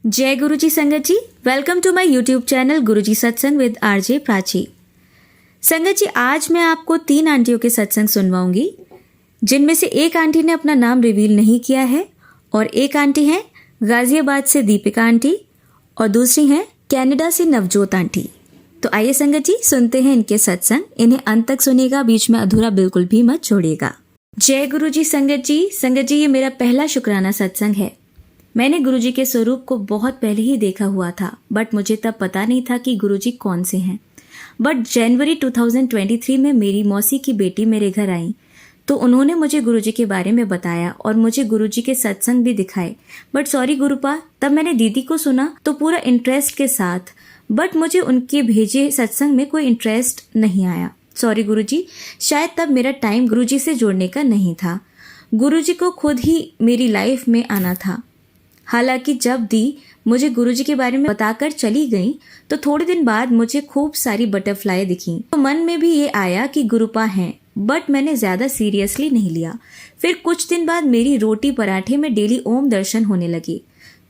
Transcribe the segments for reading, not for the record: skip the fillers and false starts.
जय गुरुजी संगत जी, welcome to my YouTube channel Guruji सत्संग विद आरजे प्राची। संगत जी, आज मैं आपको 3 आंटियों के सत्संग सुनवाऊंगी, जिनमें से एक आंटी ने अपना नाम रिवील नहीं किया है और एक आंटी हैं गाजियाबाद से दीपिका आंटी और दूसरी हैं कनाडा से नवजोत आंटी। तो आइए संगत जी, सुनते हैं इनके सत्संग। इन्हें अंत तक सुनेगा, बीच में अधूरा बिल्कुल भी मत छोड़िएगा। जय गुरुजी संगत जी। संगत जी, ये मेरा पहला शुक्राना सत्संग है। मैंने गुरुजी के स्वरूप को बहुत पहले ही देखा हुआ था, बट मुझे तब पता नहीं था कि गुरुजी कौन से हैं। बट जनवरी 2023 में मेरी मौसी की बेटी मेरे घर आई, तो उन्होंने मुझे गुरुजी के बारे में बताया और मुझे गुरुजी के सत्संग भी दिखाए। बट सॉरी गुरुपा, तब मैंने दीदी को सुना तो पूरा इंटरेस्ट के साथ, बट मुझे उनके भेजे सत्संग में कोई इंटरेस्ट नहीं आया। सॉरी गुरुजी, शायद तब मेरा टाइम गुरुजी से जुड़ने का नहीं था। गुरुजी को खुद ही मेरी लाइफ में आना था। हालांकि जब दी मुझे गुरुजी के बारे में बताकर चली गई, तो थोड़े दिन बाद मुझे खूब सारी बटरफ्लाई दिखी, तो मन में भी ये आया कि गुरुपा हैं, बट मैंने ज्यादा सीरियसली नहीं लिया। फिर कुछ दिन बाद मेरी रोटी पराठे में डेली ओम दर्शन होने लगे,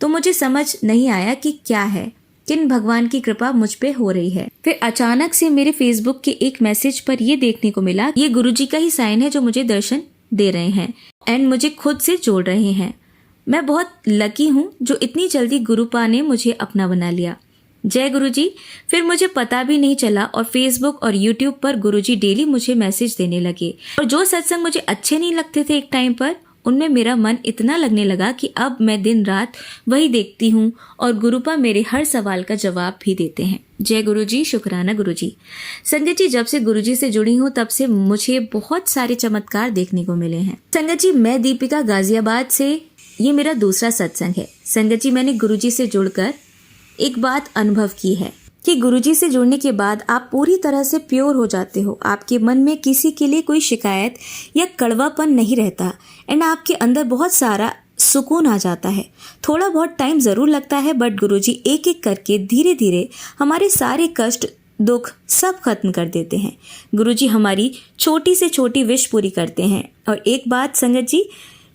तो मुझे समझ नहीं आया कि क्या है, किन भगवान की कृपा मुझ पे हो रही है। फिर अचानक से मेरे फेसबुक के एक मैसेज पर ये देखने को मिला, ये गुरुजी का ही साइन है जो मुझे दर्शन दे रहे हैं एंड मुझे खुद से जोड़ रहे हैं। मैं बहुत लकी हूँ जो इतनी जल्दी गुरुपा ने मुझे अपना बना लिया। जय गुरुजी। फिर मुझे पता भी नहीं चला और फेसबुक और यूट्यूब पर गुरुजी डेली मुझे मैसेज देने लगे, और जो सत्संग मुझे अच्छे नहीं लगते थे एक टाइम पर, उनमें मेरा मन इतना लगने लगा कि अब मैं दिन रात वही देखती हूँ और गुरुपा मेरे हर सवाल का जवाब भी देते हैं। जय गुरुजी, शुक्राना गुरुजी। संगत जी, जब से गुरुजी से जुड़ी हूँ तब से मुझे बहुत सारे चमत्कार देखने को मिले हैं। संगत जी, मैं दीपिका गाजियाबाद से, ये मेरा दूसरा सत्संग है। संगत जी, मैंने गुरुजी से जुड़कर एक बात अनुभव की है कि गुरुजी से जुड़ने के बाद आप पूरी तरह से प्योर हो जाते हो। आपके मन में किसी के लिए कोई शिकायत या कड़वापन नहीं रहता एंड आपके अंदर बहुत सारा सुकून आ जाता है। थोड़ा बहुत टाइम ज़रूर लगता है, बट गुरुजी एक एक करके धीरे धीरे हमारे सारे कष्ट दुख सब खत्म कर देते हैं। गुरुजी हमारी छोटी से छोटी विश पूरी करते हैं। और एक बात संगत जी,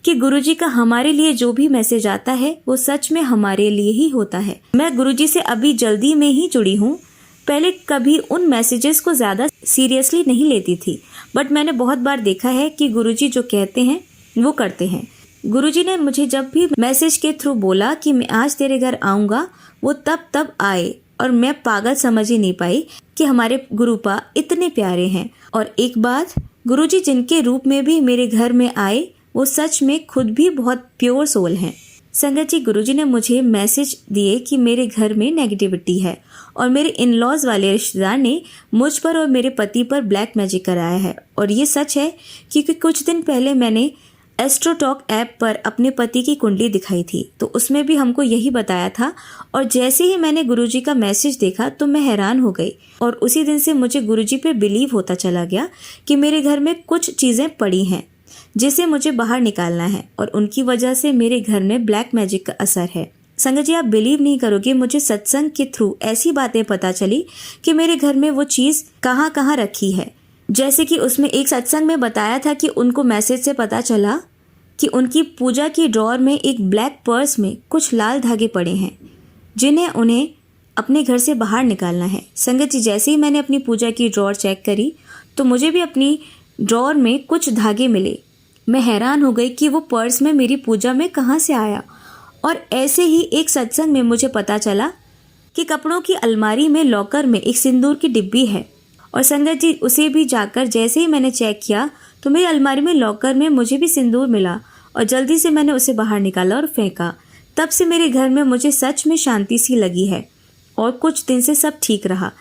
कि गुरुजी का हमारे लिए जो भी मैसेज आता है वो सच में हमारे लिए ही होता है। मैं गुरुजी से अभी जल्दी में ही जुड़ी हूँ। पहले कभी उन मैसेजेस को ज़्यादा सीरियसली नहीं लेती थी, बट मैंने बहुत बार देखा है कि गुरुजी जो कहते हैं वो करते हैं। गुरुजी ने मुझे जब भी मैसेज के थ्रू बोला कि मैं आज तेरे घर आऊँगा, वो तब आए, और मैं पागल समझ ही नहीं पाई कि हमारे गुरुपा इतने प्यारे हैं। और एक बात, गुरुजी जिनके रूप में भी मेरे घर में आए, वो सच में खुद भी बहुत प्योर सोल हैं। संगत जी, गुरुजी ने मुझे मैसेज दिए कि मेरे घर में नेगेटिविटी है और मेरे इन लॉज वाले रिश्तेदार ने मुझ पर और मेरे पति पर ब्लैक मैजिक कराया है। और ये सच है क्योंकि कुछ दिन पहले मैंने एस्ट्रोटॉक ऐप पर अपने पति की कुंडली दिखाई थी, तो उसमें भी हमको यही बताया था। और जैसे ही मैंने गुरुजी का मैसेज देखा तो मैं हैरान हो गई, और उसी दिन से मुझे गुरुजी पे बिलीव होता चला गया कि मेरे घर में कुछ चीज़ें पड़ी हैं जिसे मुझे बाहर निकालना है, और उनकी वजह से मेरे घर में ब्लैक मैजिक का असर है। संगत जी, आप बिलीव नहीं करोगे, मुझे सत्संग के थ्रू ऐसी बातें पता चली कि मेरे घर में वो चीज़ कहाँ कहाँ रखी है। जैसे कि उसमें एक सत्संग में बताया था कि उनको मैसेज से पता चला कि उनकी पूजा की ड्रॉर में एक ब्लैक पर्स में कुछ लाल धागे पड़े हैं, जिन्हें उन्हें अपने घर से बाहर निकालना है। संगत जी, जैसे ही मैंने अपनी पूजा की ड्रॉर चेक करी तो मुझे भी अपनी ड्रॉर में कुछ धागे मिले। मैं हैरान हो गई कि वो पर्स में मेरी पूजा में कहाँ से आया। और ऐसे ही एक सत्संग में मुझे पता चला कि कपड़ों की अलमारी में लॉकर में एक सिंदूर की डिब्बी है। और संगत जी, उसे भी जाकर जैसे ही मैंने चेक किया तो मेरी अलमारी में लॉकर में मुझे भी सिंदूर मिला, और जल्दी से मैंने उसे बाहर निकाला और फेंका। तब से मेरे घर में मुझे सच में शांति सी लगी है और कुछ दिन से सब ठीक रहा।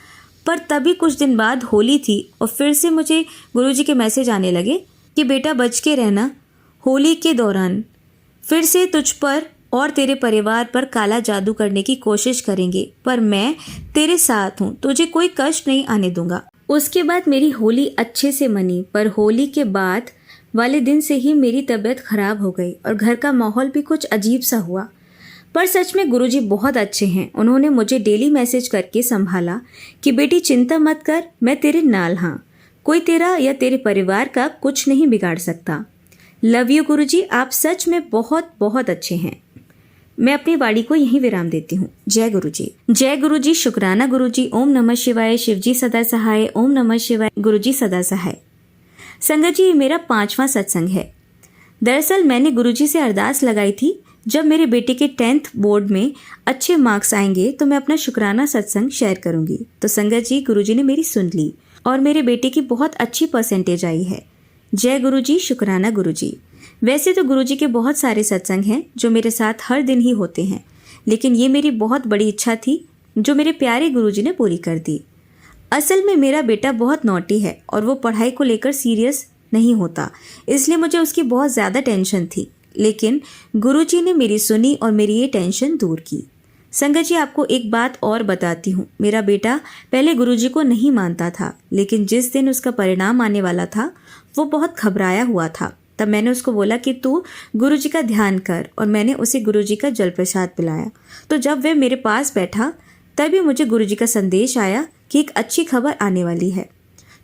पर तभी कुछ दिन बाद होली थी और फिर से मुझे गुरुजी के मैसेज आने लगे कि बेटा बच के रहना, होली के दौरान फिर से तुझ पर और तेरे परिवार पर काला जादू करने की कोशिश करेंगे, पर मैं तेरे साथ हूँ, तुझे कोई कष्ट नहीं आने दूंगा। उसके बाद मेरी होली अच्छे से मनी, पर होली के बाद वाले दिन से ही मेरी तबीयत खराब हो गई और घर का माहौल भी कुछ अजीब सा हुआ। पर सच में गुरुजी बहुत अच्छे हैं। उन्होंने मुझे डेली मैसेज करके संभाला कि बेटी चिंता मत कर, मैं तेरे नाल हाँ, कोई तेरा या तेरे परिवार का कुछ नहीं बिगाड़ सकता। लव यू गुरुजी, आप सच में बहुत बहुत अच्छे हैं। मैं अपनी वाणी को यहीं विराम देती हूँ। जय गुरु जी। जय गुरु जी। शुक्राना गुरु जी। ओम नमः शिवाय। शिव जी सदा सहाय। ओम नमः शिवाय। गुरु जी सदा सहाय। संगत जी, ये मेरा 5वां सत्संग है। दरअसल मैंने गुरु जी से अरदास लगाई थी, जब मेरे बेटे के 10th बोर्ड में अच्छे मार्क्स आएंगे तो मैं अपना शुक्राना सत्संग शेयर करूंगी। तो संगत जी, गुरु जी ने मेरी सुन ली और मेरे बेटे की बहुत अच्छी परसेंटेज आई है। जय गुरु जी। शुक्राना गुरु जी। वैसे तो गुरु जी के बहुत सारे सत्संग हैं जो मेरे साथ हर दिन ही होते हैं, लेकिन ये मेरी बहुत बड़ी इच्छा थी जो मेरे प्यारे गुरु जी ने पूरी कर दी। असल में मेरा बेटा बहुत नॉटी है और वो पढ़ाई को लेकर सीरियस नहीं होता, इसलिए मुझे उसकी बहुत ज़्यादा टेंशन थी, लेकिन गुरु जी ने मेरी सुनी और मेरी ये टेंशन दूर की। संगत जी, आपको एक बात और बताती हूँ। मेरा बेटा पहले गुरु जी को नहीं मानता था, लेकिन जिस दिन उसका परिणाम आने वाला था वो बहुत घबराया हुआ था। तब मैंने उसको बोला कि तू गुरु जी का ध्यान कर, और मैंने उसे गुरु जी का जल प्रसाद पिलाया। तो जब वह मेरे पास बैठा तभी मुझे गुरु जी का संदेश आया कि एक अच्छी खबर आने वाली है।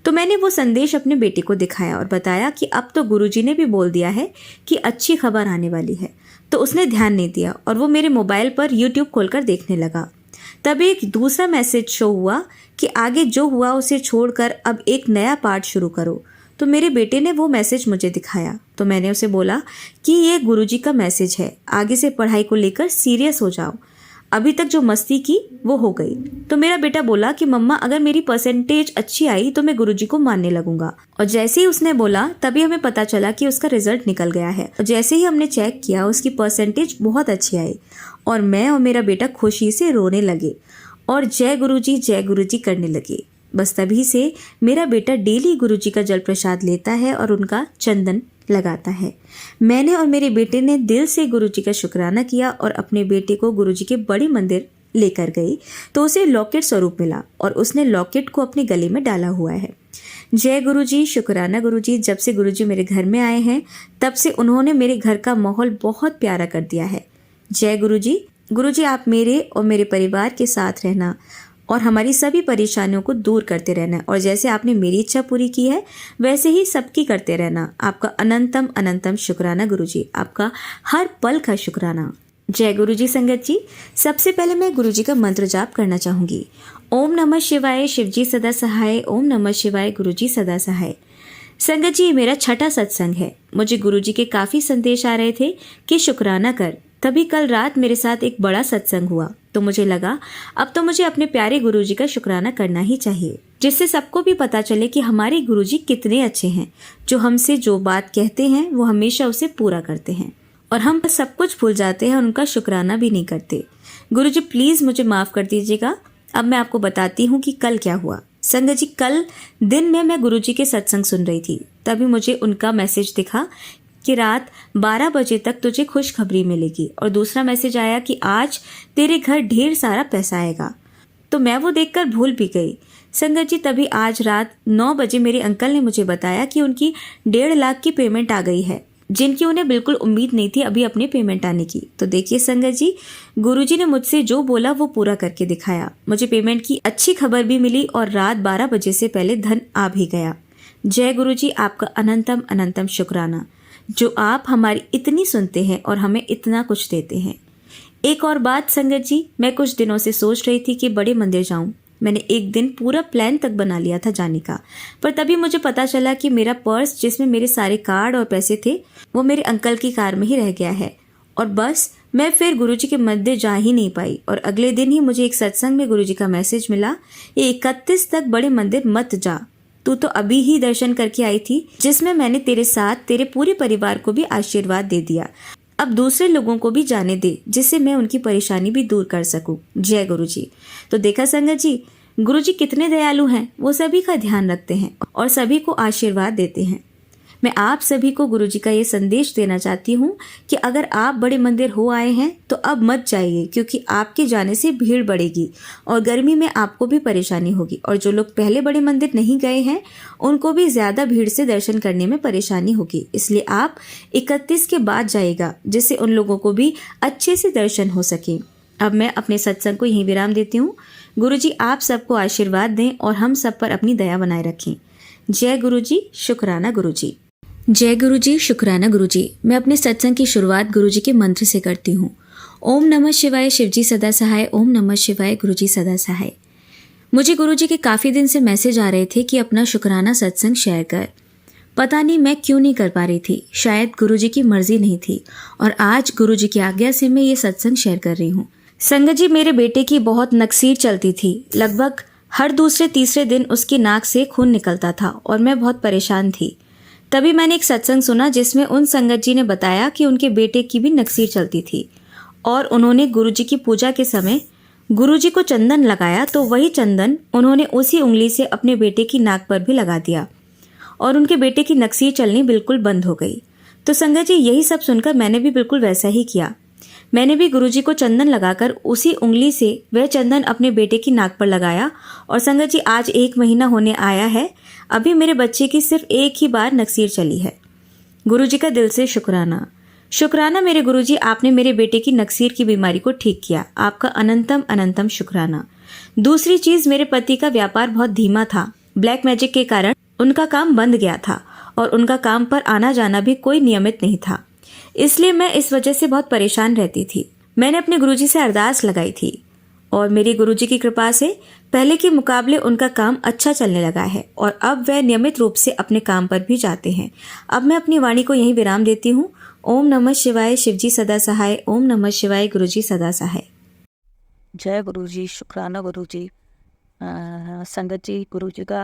तो मैंने वो संदेश अपने बेटे को दिखाया और बताया कि अब तो गुरु जी ने भी बोल दिया है कि अच्छी खबर आने वाली है। तो उसने ध्यान नहीं दिया और वो मेरे मोबाइल पर YouTube खोलकर देखने लगा। तब एक दूसरा मैसेज शो हुआ कि आगे जो हुआ उसे छोड़कर अब एक नया पार्ट शुरू करो। तो मेरे बेटे ने वो मैसेज मुझे दिखाया। तो मैंने उसे बोला कि ये गुरु जी का मैसेज है, आगे से पढ़ाई को लेकर सीरियस हो जाओ। अभी तक जो मस्ती की वो हो गई। तो मेरा बेटा बोला कि मम्मा, अगर मेरी परसेंटेज अच्छी आई तो मैं गुरुजी को मानने लगूंगा। और जैसे ही उसने बोला तभी हमें पता चला कि उसका रिजल्ट निकल गया है। और जैसे ही हमने चेक किया उसकी परसेंटेज बहुत अच्छी आई और मैं और मेरा बेटा खुशी से रोने लगे और जय गुरुजी करने लगे। बस तभी से मेरा बेटा डेली गुरुजी का जल प्रसाद लेता है और उनका चंदन लगाता है। मैंने और मेरे बेटे ने दिल से गुरुजी का शुक्राना किया और अपने बेटे को गुरुजी के बड़े मंदिर लेकर गई तो उसे लॉकेट स्वरूप मिला और उसने लॉकेट को अपने गले में डाला हुआ है। जय गुरुजी। शुक्राना गुरुजी। जब से गुरुजी मेरे घर में आए हैं तब से उन्होंने मेरे घर का माहौल बहुत प्यारा कर दिया है। जय गुरुजी। गुरुजी, आप मेरे और मेरे परिवार के साथ रहना और हमारी सभी परेशानियों को दूर करते रहना, और जैसे आपने मेरी इच्छा पूरी की है वैसे ही सबकी करते रहना। आपका अनंतम अनंतम शुक्राना गुरुजी, आपका हर पल का शुक्राना। जय गुरुजी। संगत जी, सबसे पहले मैं गुरुजी का मंत्र जाप करना चाहूँगी। ओम नमः शिवाय। शिवजी सदा सहाय। ओम नमः शिवाय। गुरुजी सदा सहाय। संगत जी, मेरा 6ठा सत्संग है। मुझे गुरुजी के काफ़ी संदेश आ रहे थे कि शुक्राना कर। तभी कल रात मेरे साथ एक बड़ा सत्संग हुआ तो मुझे लगा अब तो मुझे अपने प्यारे गुरुजी का शुक्राना करना ही चाहिए, जिससे सबको भी पता चले कि हमारे गुरुजी कितने अच्छे हैं, जो हमसे जो बात कहते हैं वो हमेशा उसे पूरा करते हैं और हम सब कुछ भूल जाते हैं और उनका शुक्राना भी नहीं करते। गुरुजी प्लीज़ मुझे माफ़ कर दीजिएगा। अब मैं आपको बताती हूँ कि कल क्या हुआ। संगत जी, कल दिन में मैं गुरुजी के सत्संग सुन रही थी, तभी मुझे उनका मैसेज दिखा कि रात 12 बजे तक तुझे खुशखबरी मिलेगी, और दूसरा मैसेज आया कि आज तेरे घर ढेर सारा पैसा आएगा। तो मैं वो देखकर भूल भी गई। संगत जी, तभी आज रात 9 बजे मेरे अंकल ने मुझे बताया कि उनकी 1.5 लाख की पेमेंट आ गई है, जिनकी उन्हें बिल्कुल उम्मीद नहीं थी अभी अपनी पेमेंट आने की। तो देखिए संगत जी, गुरुजी ने मुझसे जो बोला वो पूरा करके दिखाया। मुझे पेमेंट की अच्छी खबर भी मिली और रात 12 बजे से पहले धन आ भी गया। जय गुरुजी। आपका अनंतम अनंतम शुक्राना, जो आप हमारी इतनी सुनते हैं और हमें इतना कुछ देते हैं। एक और बात संगत जी, मैं कुछ दिनों से सोच रही थी कि बड़े मंदिर जाऊं। मैंने एक दिन पूरा प्लान तक बना लिया था जाने का, पर तभी मुझे पता चला कि मेरा पर्स जिसमें मेरे सारे कार्ड और पैसे थे वो मेरे अंकल की कार में ही रह गया है, और बस मैं फिर गुरुजी के मंदिर जा ही नहीं पाई। और अगले दिन ही मुझे एक सत्संग में गुरुजी का मैसेज मिला, ये 31 तक बड़े मंदिर मत जा, तू तो अभी ही दर्शन करके आई थी, जिसमें मैंने तेरे साथ तेरे पूरे परिवार को भी आशीर्वाद दे दिया। अब दूसरे लोगों को भी जाने दे, जिससे मैं उनकी परेशानी भी दूर कर सकूं। जय गुरुजी। तो देखा संगत जी, गुरुजी कितने दयालु हैं, वो सभी का ध्यान रखते हैं और सभी को आशीर्वाद देते हैं। मैं आप सभी को गुरुजी का ये संदेश देना चाहती हूँ कि अगर आप बड़े मंदिर हो आए हैं तो अब मत जाइए, क्योंकि आपके जाने से भीड़ बढ़ेगी और गर्मी में आपको भी परेशानी होगी, और जो लोग पहले बड़े मंदिर नहीं गए हैं उनको भी ज़्यादा भीड़ से दर्शन करने में परेशानी होगी। इसलिए आप 31 के बाद जाइएगा, जिससे उन लोगों को भी अच्छे से दर्शन हो सके। अब मैं अपने सत्संग को यहीं विराम देती हूँ। गुरुजी आप सबको आशीर्वाद दें और हम सब पर अपनी दया बनाए रखें। जय गुरुजी। शुक्राना गुरुजी। जय गुरुजी। शुक्राना गुरुजी। मैं अपने सत्संग की शुरुआत गुरुजी के मंत्र से करती हूँ। ओम नमः शिवाय, शिवजी सदा सहाय। ओम नमः शिवाय, गुरुजी सदा सहाय। मुझे गुरुजी के काफ़ी दिन से मैसेज आ रहे थे कि अपना शुक्राना सत्संग शेयर कर। पता नहीं मैं क्यों नहीं कर पा रही थी, शायद गुरुजी की मर्जी नहीं थी, और आज गुरुजी की आज्ञा से मैं ये सत्संग शेयर कर रही हूँ। संगत जी, मेरे बेटे की बहुत नक्सीर चलती थी। लगभग हर दूसरे तीसरे दिन उसकी नाक से खून निकलता था और मैं बहुत परेशान थी। तभी मैंने एक सत्संग सुना जिसमें उन संगत जी ने बताया कि उनके बेटे की भी नक्सीर चलती थी और उन्होंने गुरुजी की पूजा के समय गुरुजी को चंदन लगाया, तो वही चंदन उन्होंने उसी उंगली से अपने बेटे की नाक पर भी लगा दिया और उनके बेटे की नक्सीर चलनी बिल्कुल बंद हो गई। तो संगत जी, यही सब सुनकर मैंने भी बिल्कुल वैसा ही किया। मैंने भी गुरुजी को चंदन लगाकर उसी उंगली से वह चंदन अपने बेटे की नाक पर लगाया और संगत जी, आज 1 महीना होने आया है। अभी मेरे बच्चे की सिर्फ एक ही बार नक्सीर चली है। गुरुजी का दिल से शुक्राना। शुक्राना मेरे गुरुजी, आपने मेरे बेटे की नक्सीर की बीमारी को ठीक किया। आपका अनंतम अनंतम शुक्राना। दूसरी चीज, मेरे पति का व्यापार बहुत धीमा था। ब्लैक मैजिक के कारण उनका काम बंद गया था और उनका काम पर आना जाना भी कोई नियमित नहीं था, इसलिए मैं इस वजह से बहुत परेशान रहती थी। मैंने अपने गुरुजी से अरदास लगाई थी और मेरी गुरुजी की कृपा से पहले के मुकाबले उनका काम अच्छा चलने लगा है और अब वह नियमित रूप से अपने काम पर भी जाते हैं। अब मैं अपनी वाणी को यहीं विराम देती हूँ। ओम नमः शिवाय, शिवजी सदा सहाय। ओम नमः शिवाय, गुरुजी सदा सहाय। जय गुरुजी, शुक्राना गुरुजी। संगत जी, गुरुजी का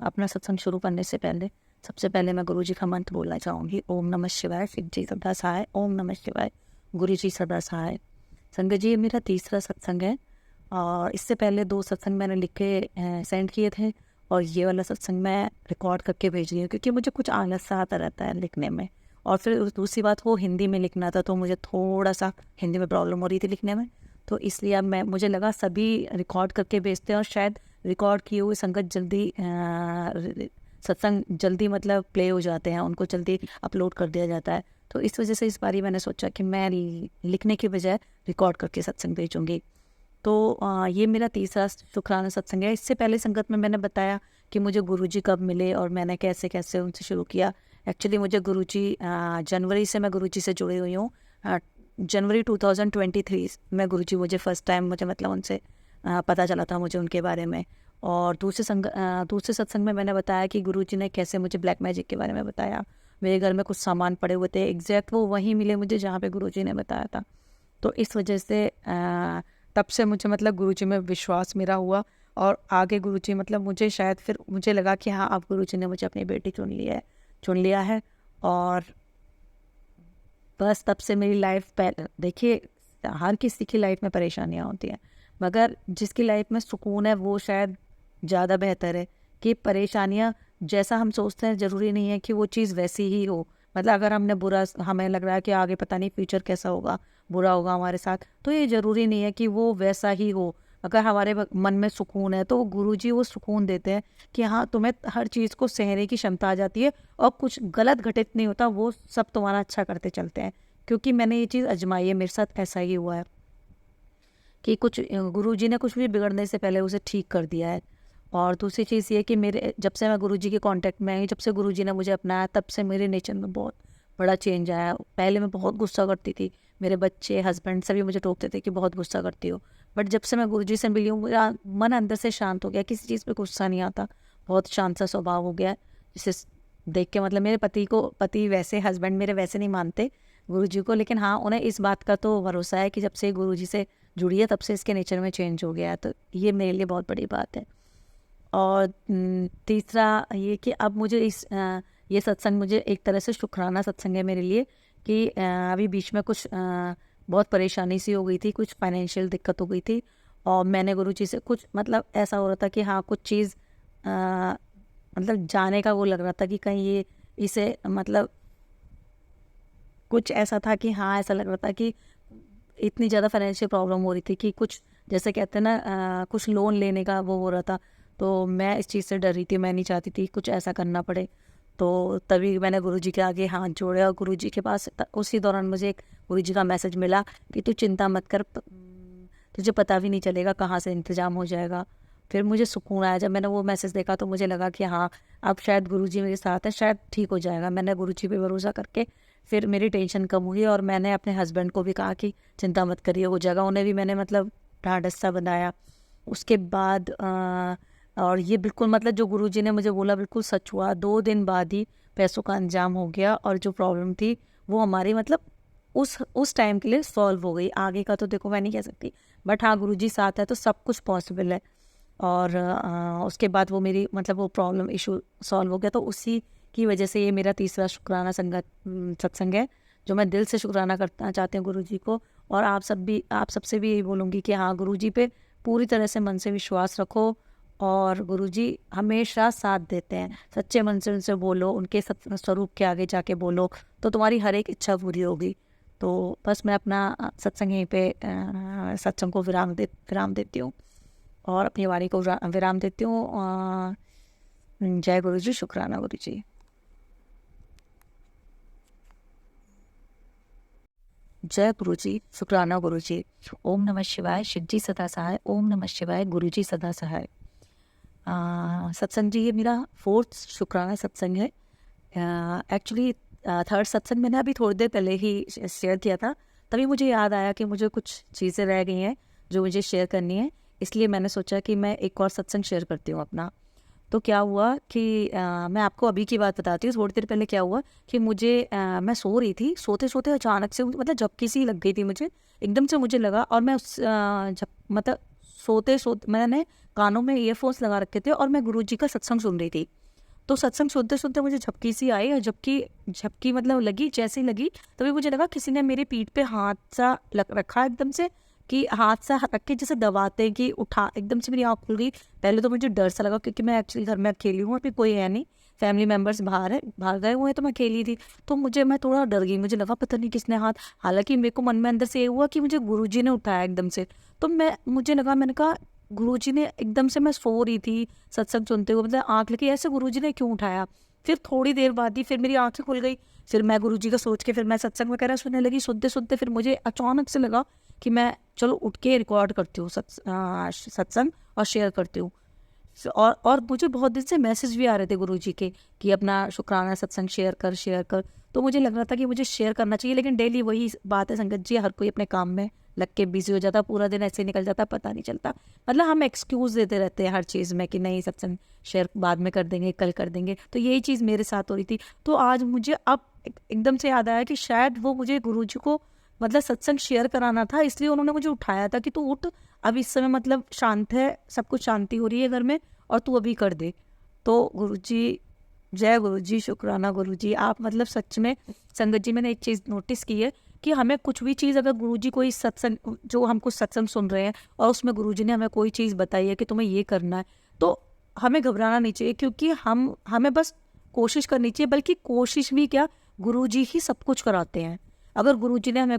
अपना सत्संग शुरू करने से पहले सबसे पहले मैं गुरुजी का मंत्र बोलना चाहूँगी। ओम नमः शिवाय, शिवजी सदा सहाय। ओम नमः शिवाय, गुरुजी सदा सहाय। संगत जी, ये मेरा तीसरा सत्संग है और इससे पहले 2 सत्संग मैंने लिख के सेंड किए थे और ये वाला सत्संग मैं रिकॉर्ड करके भेज रही हूँ क्योंकि मुझे कुछ आलस सा आता रहता है लिखने में। और फिर दूसरी बात, वो हिंदी में लिखना था तो मुझे थोड़ा सा हिंदी में प्रॉब्लम हो रही थी लिखने में, तो इसलिए अब मुझे लगा सभी रिकॉर्ड करके भेजते हैं और शायद रिकॉर्ड किए हुए संगत जल्दी सत्संग जल्दी मतलब प्ले हो जाते हैं, उनको जल्दी अपलोड कर दिया जाता है। तो इस वजह से इस बारी मैंने सोचा कि मैं लिखने की बजाय रिकॉर्ड करके सत्संग भेजूँगी। तो ये मेरा तीसरा शुक्राना सत्संग है। इससे पहले संगत में मैंने बताया कि मुझे गुरुजी कब मिले और मैंने कैसे कैसे उनसे शुरू किया। एक्चुअली मुझे गुरुजी जनवरी से मैं गुरुजी से जुड़ी हुई हूँ। जनवरी 2023 में गुरुजी मुझे फर्स्ट टाइम मुझे मतलब उनसे पता चला था मुझे उनके बारे में। और दूसरे सत्संग में मैंने बताया कि गुरुजी ने कैसे मुझे ब्लैक मैजिक के बारे में बताया। मेरे घर में कुछ सामान पड़े हुए थे, एग्जैक्ट वो वहीं मिले मुझे जहाँ पे गुरुजी ने बताया था। तो इस वजह से तब से मुझे मतलब गुरुजी में विश्वास मेरा हुआ और आगे गुरुजी मतलब मुझे शायद फिर मुझे लगा कि हाँ, अब गुरुजी ने मुझे अपनी बेटी चुन लिया है। और बस तब से मेरी लाइफ देखिए, हर किसी की लाइफ में परेशानियाँ होती हैं, मगर जिसकी लाइफ में सुकून है वो शायद ज़्यादा बेहतर है। कि परेशानियाँ जैसा हम सोचते हैं ज़रूरी नहीं है कि वो चीज़ वैसी ही हो। मतलब अगर हमें लग रहा है कि आगे पता नहीं फ्यूचर कैसा होगा, बुरा होगा हमारे साथ, तो ये ज़रूरी नहीं है कि वो वैसा ही हो। अगर हमारे मन में सुकून है तो वो गुरुजी वो सुकून देते हैं कि हाँ, तुम्हें हर चीज़ को सहने की क्षमता आ जाती है और कुछ गलत घटित नहीं होता, वो सब तुम्हारा अच्छा करते चलते हैं। क्योंकि मैंने ये चीज़ आजमाई है, मेरे साथ ऐसा ही हुआ है कि कुछ गुरुजी ने कुछ भी बिगड़ने से पहले उसे ठीक कर दिया है। और दूसरी चीज़ ये कि मेरे जब से मैं गुरुजी के कांटेक्ट में आई, जब से गुरुजी ने मुझे अपनाया, तब से मेरे नेचर में बहुत बड़ा चेंज आया। पहले मैं बहुत गुस्सा करती थी, मेरे बच्चे, हस्बैंड सभी मुझे टोकते थे कि बहुत गुस्सा करती हो। बट जब से मैं गुरुजी से मिली हूँ, मेरा मन अंदर से शांत हो गया, किसी चीज़ पे गुस्सा नहीं आता, बहुत शांत सा स्वभाव हो गया। जिसे देख के मतलब मेरे पति वैसे, हस्बैंड मेरे वैसे नहीं मानते गुरुजी को, लेकिन हाँ, उन्हें इस बात का तो भरोसा है कि जब से गुरुजी से जुड़ी है तब से इसके नेचर में चेंज हो गया है। तो ये मेरे लिए बहुत बड़ी बात है। और तीसरा ये कि अब मुझे ये सत्संग मुझे एक तरह से शुक्राना सत्संग है मेरे लिए कि अभी बीच में कुछ बहुत परेशानी सी हो गई थी, कुछ फाइनेंशियल दिक्कत हो गई थी और मैंने गुरुजी से कुछ मतलब ऐसा हो रहा था कि हाँ, कुछ चीज़ मतलब जाने का वो लग रहा था कि कहीं ये इसे मतलब कुछ ऐसा था कि हाँ, ऐसा लग रहा था कि इतनी ज़्यादा फाइनेंशियल प्रॉब्लम हो रही थी कि कुछ जैसे कहते हैं ना, कुछ लोन लेने का वो हो रहा था। तो मैं इस चीज़ से डर रही थी, मैं नहीं चाहती थी कुछ ऐसा करना पड़े। तो तभी मैंने गुरुजी के आगे हाथ जोड़े और गुरुजी के पास उसी दौरान मुझे एक गुरुजी का मैसेज मिला कि तू चिंता मत कर, तुझे पता भी नहीं चलेगा कहाँ से इंतज़ाम हो जाएगा। फिर मुझे सुकून आया जब मैंने वो मैसेज देखा, तो मुझे लगा कि हाँ, अब शायद गुरुजी मेरे साथ है, शायद ठीक हो जाएगा। मैंने गुरुजी पे भरोसा करके फिर मेरी टेंशन कम हुई और मैंने अपने हस्बैंड को भी कहा कि चिंता मत करिए हो जाएगा, उन्हें भी मैंने मतलब ढाढ़स सा बनाया। उसके बाद और ये बिल्कुल मतलब जो गुरुजी ने मुझे बोला बिल्कुल सच हुआ। 2 दिन बाद ही पैसों का इंतजाम हो गया और जो प्रॉब्लम थी वो हमारी मतलब उस टाइम के लिए सॉल्व हो गई। आगे का तो देखो मैं नहीं कह सकती, बट हाँ गुरुजी साथ है तो सब कुछ पॉसिबल है। और उसके बाद वो मेरी मतलब वो प्रॉब्लम इशू सॉल्व हो गया। तो उसी की वजह से ये मेरा तीसरा शुक्राना सत्संग है जो मैं दिल से शुक्राना करना चाहती हूँ गुरुजी को। और आप सबसे भी यही बोलूँगी कि हाँ गुरुजी पे पूरी तरह से मन से विश्वास रखो और गुरुजी हमेशा साथ देते हैं। सच्चे मन से उनसे बोलो, उनके स्वरूप के आगे जाके बोलो तो तुम्हारी हर एक इच्छा पूरी होगी। तो बस मैं अपना सत्संग यहीं पे सत्संग को विराम देती हूँ और अपनी वाणी को विराम देती हूँ। जय गुरु जी, शुक्राना गुरु जी। जय गुरु जी, शुक्राना गुरु जी। ओम नमः शिवाय, शिव जी सदा सहाय। ओम नमः शिवाय, गुरु जी सदा सहाय। सत्संग जी ये मेरा 4th शुक्राना सत्संग है। एक्चुअली 3rd सत्संग मैंने अभी थोड़ी देर पहले ही शेयर किया था, तभी मुझे याद आया कि मुझे कुछ चीज़ें रह गई हैं जो मुझे शेयर करनी है, इसलिए मैंने सोचा कि मैं एक और सत्संग शेयर करती हूँ अपना। तो क्या हुआ कि मैं आपको अभी की बात बताती हूँ। थोड़ी देर पहले क्या हुआ कि मुझे मैं सो रही थी, सोते सोते अचानक से मतलब झपकी सी लग गई थी मुझे, एकदम से मुझे लगा। और मैं मतलब सोते सोते मैंने कानों में ईयरफोन्स लगा रखे थे और मैं गुरुजी का सत्संग सुन रही थी। तो सत्संग सुनते सुनते मुझे झपकी सी आई और झपकी मतलब लगी, जैसे ही लगी तभी मुझे लगा किसी ने मेरी पीठ पे हाथ सा रखा एकदम से, कि हाथ सा रख के जैसे दबाते कि उठा। एकदम से मेरी आँख खुल गई। पहले तो मुझे डर सा लगा क्योंकि मैं एक्चुअली घर में अकेली हूँ, अभी कोई है नहीं, फैमिली मेम्बर्स बाहर गए हुए हैं, तो मैं अकेली थी। तो मैं थोड़ा डर गई, मुझे लगा पता नहीं किसने हाथ। हालांकि मेरे को मन में अंदर से ये हुआ कि मुझे गुरुजी ने उठाया एकदम से। तो मैंने कहा गुरुजी ने एकदम से, मैं सो रही थी सत्संग सुनते हुए, मतलब आँख लगी ऐसे, गुरुजी ने क्यों उठाया। फिर थोड़ी देर बाद ही फिर मेरी आँखें खुल गई। फिर मैं गुरुजी का सोच के फिर मैं सत्संग वगैरह सुनने लगी। सुनते सुनते फिर मुझे अचानक से लगा कि मैं चलो उठ के रिकॉर्ड करती हूँ सत्संग और शेयर करती हूँ। और मुझे बहुत दिन से मैसेज भी आ रहे थे गुरुजी के कि अपना शुक्राना सत्संग शेयर कर। तो मुझे लग रहा था कि मुझे शेयर करना चाहिए, लेकिन डेली वही बात है संगत जी, हर कोई अपने काम में लग के बिजी हो जाता, पूरा दिन ऐसे निकल जाता, पता नहीं चलता। मतलब हम एक्सक्यूज़ देते रहते हैं हर चीज़ में कि नहीं सत्संग शेयर बाद में कर देंगे, कल कर देंगे। तो यही चीज़ मेरे साथ हो रही थी। तो आज मुझे अब एकदम से याद आया कि शायद वो मुझे गुरुजी को मतलब सत्संग शेयर कराना था, इसलिए उन्होंने मुझे उठाया था कि तू उठ, अब इस समय मतलब शांत है, सब कुछ शांति हो रही है घर में, और तू अभी कर दे। तो गुरुजी, जय गुरुजी, शुक्राना गुरुजी। आप मतलब सच में संगत जी, मैंने एक चीज़ नोटिस की है कि हमें कुछ भी चीज़, अगर गुरुजी कोई सत्संग, जो हम कुछ सत्संग सुन रहे हैं और उसमें गुरुजी ने हमें कोई चीज़ बताई है कि तुम्हें ये करना है, तो हमें घबराना नहीं चाहिए, क्योंकि हमें बस कोशिश करनी चाहिए। बल्कि कोशिश भी क्या, गुरुजी ही सब कुछ कराते हैं। अगर गुरुजी ने हमें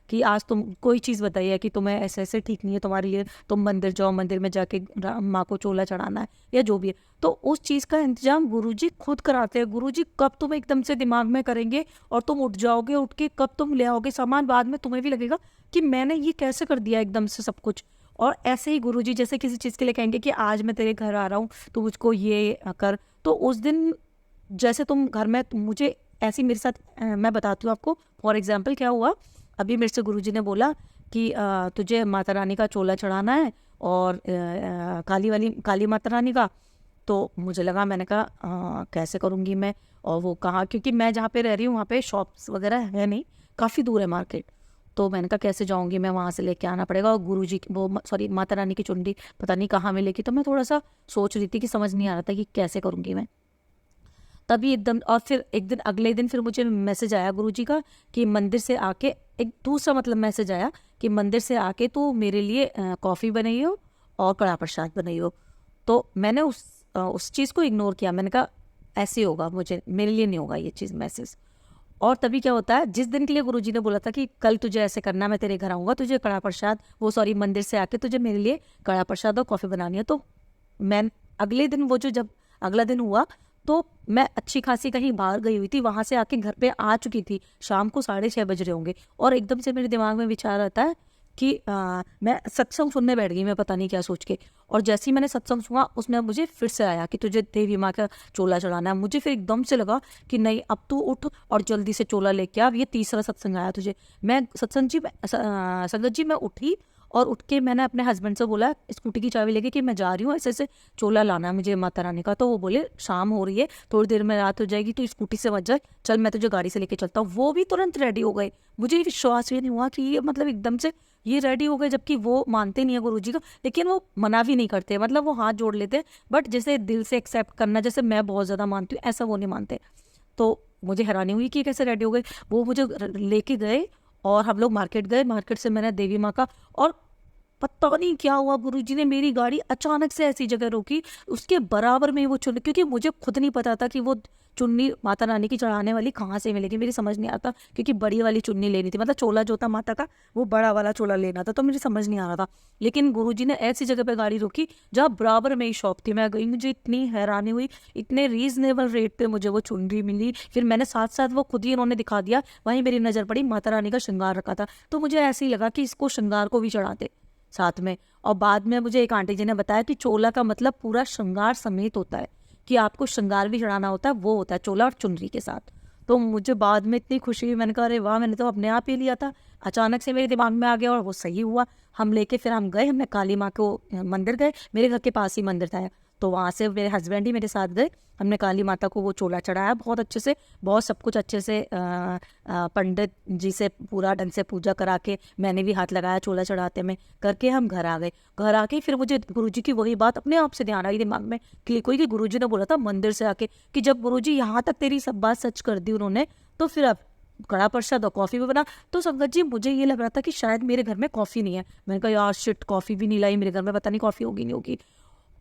कि आज तुम कोई चीज़ बताई है कि तुम्हें ऐसे ऐसे ठीक नहीं है तुम्हारे लिए, तुम मंदिर जाओ, मंदिर में जाके माँ को चोला चढ़ाना है या जो भी है, तो उस चीज़ का इंतजाम गुरुजी खुद कराते हैं। गुरुजी कब तुम एकदम से दिमाग में करेंगे और तुम उठ जाओगे, उठ के कब तुम ले आओगे सामान, बाद में तुम्हें भी लगेगा कि मैंने ये कैसे कर दिया एकदम से सब कुछ। और ऐसे ही गुरुजी जैसे किसी चीज़ के लिए कहेंगे कि आज मैं तेरे घर आ रहा हूँ, तो मुझको ये कर, तो उस दिन जैसे तुम घर में, मुझे ऐसी मेरे साथ मैं बताती हूँ आपको। फॉर एग्जाम्पल क्या हुआ, अभी मेरे से गुरुजी ने बोला कि तुझे माता रानी का चोला चढ़ाना है और काली माता रानी का। तो मुझे लगा, मैंने कहा कैसे करूँगी मैं, और वो कहा, क्योंकि मैं जहाँ पे रह रही हूँ वहाँ पे शॉप्स वगैरह है नहीं, काफ़ी दूर है मार्केट। तो मैंने कहा कैसे जाऊँगी मैं, वहाँ से लेके आना पड़ेगा, और गुरुजी माता रानी की चुंडी पता नहीं कहाँ मिलेगी। तो मैं थोड़ा सा सोच रही थी कि समझ नहीं आ रहा था कि कैसे करूँगी मैं। तभी एकदम, और फिर एक दिन, अगले दिन फिर मुझे मैसेज आया गुरुजी का कि मंदिर से आके, एक दूसरा मतलब मैसेज आया कि मंदिर से आके तो मेरे लिए कॉफ़ी बनाइयो और कड़ा प्रसाद बनाइयो। तो मैंने उस चीज़ को इग्नोर किया। मैंने कहा ऐसे होगा, मेरे लिए नहीं होगा ये चीज़, मैसेज। और तभी क्या होता है, जिस दिन के लिए गुरुजी ने बोला था कि कल तुझे ऐसे करना, मैं तेरे घर आऊँगा, तुझे कड़ा प्रसाद, मंदिर से आके तुझे मेरे लिए कड़ा प्रसाद और कॉफ़ी बनानी है। तो मैं अगले दिन, जब अगला दिन हुआ, तो मैं अच्छी खासी कहीं बाहर गई हुई थी, वहाँ से आके घर पे आ चुकी थी, शाम को 6:30 बज रहे होंगे, और एकदम से मेरे दिमाग में विचार आता है कि मैं सत्संग सुनने बैठ गई, मैं पता नहीं क्या सोच के। और जैसे ही मैंने सत्संग सुना उसमें मुझे फिर से आया कि तुझे देवी माँ का चोला चढ़ाना है। मुझे फिर एकदम से लगा कि नहीं, अब तू उठ और जल्दी से चोला लेके आ, अब ये तीसरा सत्संग आया तुझे। मैं संगत जी मैं उठी और उठ के मैंने अपने हस्बैंड से बोला स्कूटी की चाबी लेके कि मैं जा रही हूँ, ऐसे ऐसे चोला लाना है मुझे माता रानी का। तो वो बोले शाम हो रही है, थोड़ी देर में रात हो जाएगी, तो स्कूटी से मत जा, चल मैं तुझे गाड़ी से लेके चलता हूँ। वो भी तुरंत रेडी हो गए। मुझे विश्वास भी नहीं हुआ कि ये मतलब एकदम से ये रेडी हो गए, जबकि वो मानते नहीं है गुरु जी को, लेकिन वो मना भी नहीं करते, मतलब वो हाथ जोड़ लेते हैं, बट जैसे दिल से एक्सेप्ट करना जैसे मैं बहुत ज़्यादा मानती हूँ ऐसा वो नहीं मानते। तो मुझे हैरानी हुई कि कैसे रेडी हो गए। वो मुझे लेके गए और हम लोग मार्केट गए। मार्केट से मैंने देवी माँ का, और पता नहीं क्या हुआ, गुरुजी ने मेरी गाड़ी अचानक से ऐसी जगह रोकी, उसके बराबर में ही वो चुन्नी, क्योंकि मुझे खुद नहीं पता था कि वो चुन्नी माता रानी की चढ़ाने वाली कहाँ से मिलेगी, मेरी समझ नहीं आता, क्योंकि बड़ी वाली चुन्नी लेनी थी, मतलब चोला जो था माता का वो बड़ा वाला चोला लेना था, तो मुझे समझ नहीं आ रहा था। लेकिन गुरुजी ने ऐसी जगह पे गाड़ी रोकी जहाँ बराबर में ही शॉप थी। मैं गई, मुझे इतनी हैरानी हुई, इतने रीजनेबल रेट पे मुझे वो चुनरी मिली। फिर मैंने साथ साथ वो खुद ही इन्होंने दिखा दिया, वहीं मेरी नज़र पड़ी माता रानी का श्रृंगार रखा था, तो मुझे ऐसे ही लगा कि इसको श्रृंगार को भी चढ़ाते साथ में। और बाद में मुझे एक आंटी जी ने बताया कि चोला का मतलब पूरा श्रृंगार समेत होता है, कि आपको श्रृंगार भी चढ़ाना होता है, वो होता है चोला और चुनरी के साथ। तो मुझे बाद में इतनी खुशी हुई, मैंने कहा अरे वाह, मैंने तो अपने आप ही लिया था, अचानक से मेरे दिमाग में आ गया और वो सही हुआ। हम लेके फिर हम गए, हमने काली माँ को मंदिर गए, मेरे घर के पास ही मंदिर था, तो वहाँ से मेरे हस्बैंड ही मेरे साथ गए। हमने काली माता को वो चोला चढ़ाया बहुत अच्छे से, बहुत सब कुछ अच्छे से पंडित जी से पूरा ढंग से पूजा करा के, मैंने भी हाथ लगाया चोला चढ़ाते में करके, हम घर आ गए। घर आके फिर मुझे गुरुजी की वही बात अपने आप से ध्यान आई दिमाग में, क्लिक हुई कि गुरुजी ने बोला था मंदिर से आके कि जब गुरुजी यहाँ तक तेरी सब बात सच कर दी उन्होंने, तो फिर अब कड़ा प्रसाद और कॉफ़ी भी बना। तो संगत जी मुझे ये लग रहा था कि शायद मेरे घर में कॉफ़ी नहीं है। मैंने कहा यार शिट, कॉफ़ी भी नहीं लाई मेरे घर में, पता नहीं कॉफ़ी होगी नहीं होगी।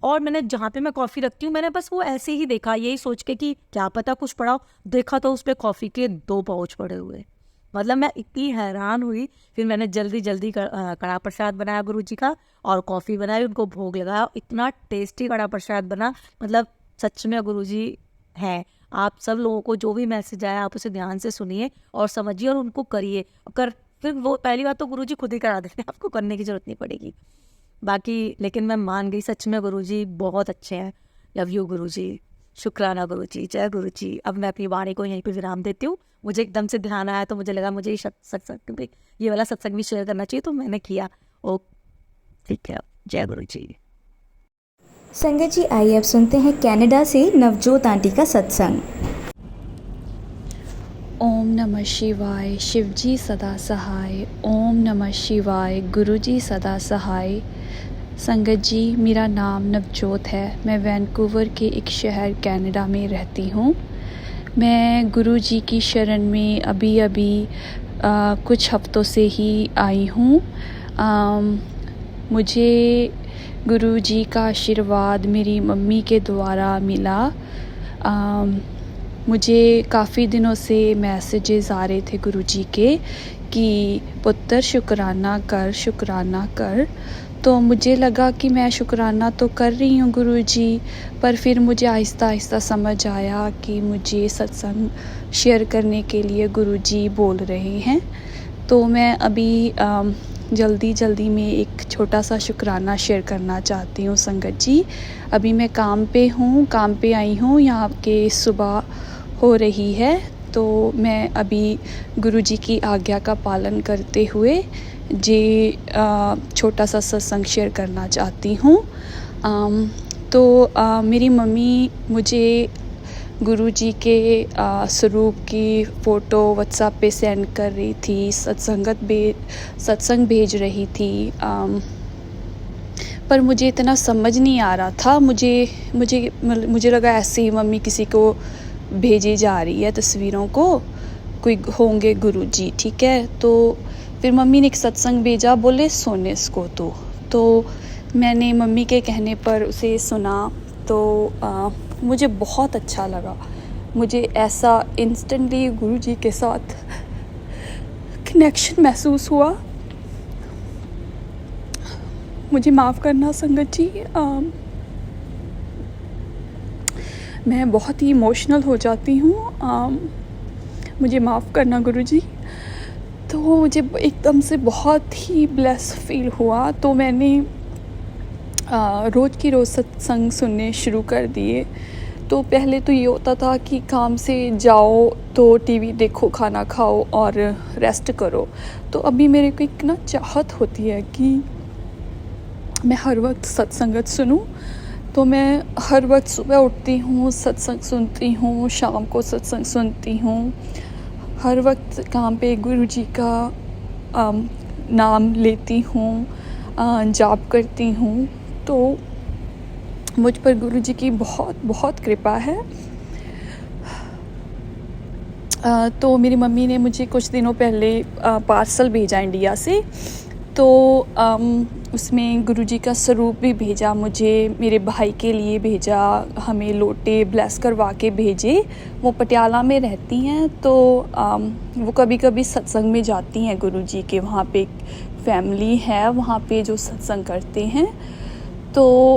और मैंने जहाँ पे मैं कॉफ़ी रखती हूँ, मैंने बस वो ऐसे ही देखा, यही सोच के कि क्या पता कुछ पड़ा हो, देखा तो उस पर कॉफ़ी के 2 पाउच पड़े हुए। मतलब मैं इतनी हैरान हुई। फिर मैंने जल्दी जल्दी कड़ा प्रसाद बनाया गुरुजी का, और कॉफ़ी बनाई, उनको भोग लगाया। इतना टेस्टी कड़ा प्रसाद बना, मतलब सच में गुरुजी हैं। आप सब लोगों को जो भी मैसेज आया आप उसे ध्यान से सुनिए और समझिए और उनको करिए। फिर वो पहली बात तो गुरुजी खुद ही करा देते हैं, आपको करने की ज़रूरत नहीं पड़ेगी बाकी। लेकिन मैं मान गई, सच में गुरुजी बहुत अच्छे हैं। लव यू गुरुजी, शुक्राना गुरुजी, जय गुरुजी। अब मैं अपनी वाणी को यहीं पे विराम देती हूँ। मुझे एकदम से ध्यान आया तो मुझे लगा मुझे सत्संग ये वाला सत्संग भी शेयर करना चाहिए, तो मैंने किया। ओ ठीक है, जय गुरुजी। संगत जी आइए अब सुनते हैं कनाडा से नवजोत आंटी का सत्संग। ओम नमः शिवाय, शिवजी सदा सहाय। ओम नमः शिवाय, गुरुजी सदा सहाय। संगत जी, मेरा नाम नवजोत है। मैं वैंकूवर के एक शहर कनाडा में रहती हूँ। मैं गुरुजी की शरण में अभी कुछ हफ्तों से ही आई हूँ। मुझे गुरुजी का आशीर्वाद मेरी मम्मी के द्वारा मिला। मुझे काफ़ी दिनों से मैसेजेस आ रहे थे गुरुजी के कि पुत्र शुक्राना कर। तो मुझे लगा कि मैं शुक्राना तो कर रही हूँ गुरुजी, पर फिर मुझे आहिस्ता आहिस्ता समझ आया कि मुझे सत्संग शेयर करने के लिए गुरुजी बोल रहे हैं। तो मैं अभी जल्दी में एक छोटा सा शुक्राना शेयर करना चाहती हूँ संगत जी। अभी मैं काम पे आई हूँ, यहाँ के सुबह हो रही है, तो मैं अभी गुरुजी की आज्ञा का पालन करते हुए छोटा सा सत्संग शेयर करना चाहती हूँ। मेरी मम्मी मुझे गुरुजी के स्वरूप की फ़ोटो व्हाट्सएप पे सेंड कर रही थी, सत्संग भेज रही थी, पर मुझे इतना समझ नहीं आ रहा था। मुझे लगा ऐसे ही मम्मी किसी को भेजी जा रही है तस्वीरों को, कोई होंगे गुरुजी, ठीक है। तो फिर मम्मी ने एक सत्संग भेजा, बोले सुन इसको तो मैंने मम्मी के कहने पर उसे सुना। तो मुझे बहुत अच्छा लगा। मुझे ऐसा इंस्टेंटली गुरुजी के साथ कनेक्शन महसूस हुआ। मुझे माफ़ करना संगत जी, मैं बहुत ही इमोशनल हो जाती हूँ। मुझे माफ़ करना गुरुजी। तो मुझे एकदम से बहुत ही ब्लेस फील हुआ। तो मैंने रोज़ की रोज़ सत्संग सुनने शुरू कर दिए। तो पहले तो ये होता था कि काम से जाओ तो टीवी देखो, खाना खाओ और रेस्ट करो। तो अभी मेरे को एक ना चाहत होती है कि मैं हर वक्त सत्संगत सुनूं। तो मैं हर वक्त सुबह उठती हूँ, सत्संग सुनती हूँ, शाम को सत्संग सुनती हूँ। हर वक्त काम पे गुरुजी का नाम लेती हूँ, जाप करती हूँ। तो मुझ पर गुरुजी की बहुत बहुत कृपा है। तो मेरी मम्मी ने मुझे कुछ दिनों पहले पार्सल भेजा इंडिया से। तो उसमें गुरुजी का स्वरूप भी भेजा मुझे, मेरे भाई के लिए भेजा, हमें लोटे ब्लेस करवा के भेजे। वो पटियाला में रहती हैं, तो वो कभी कभी सत्संग में जाती हैं गुरुजी के। वहाँ पे एक फैमिली है वहाँ पे जो सत्संग करते हैं। तो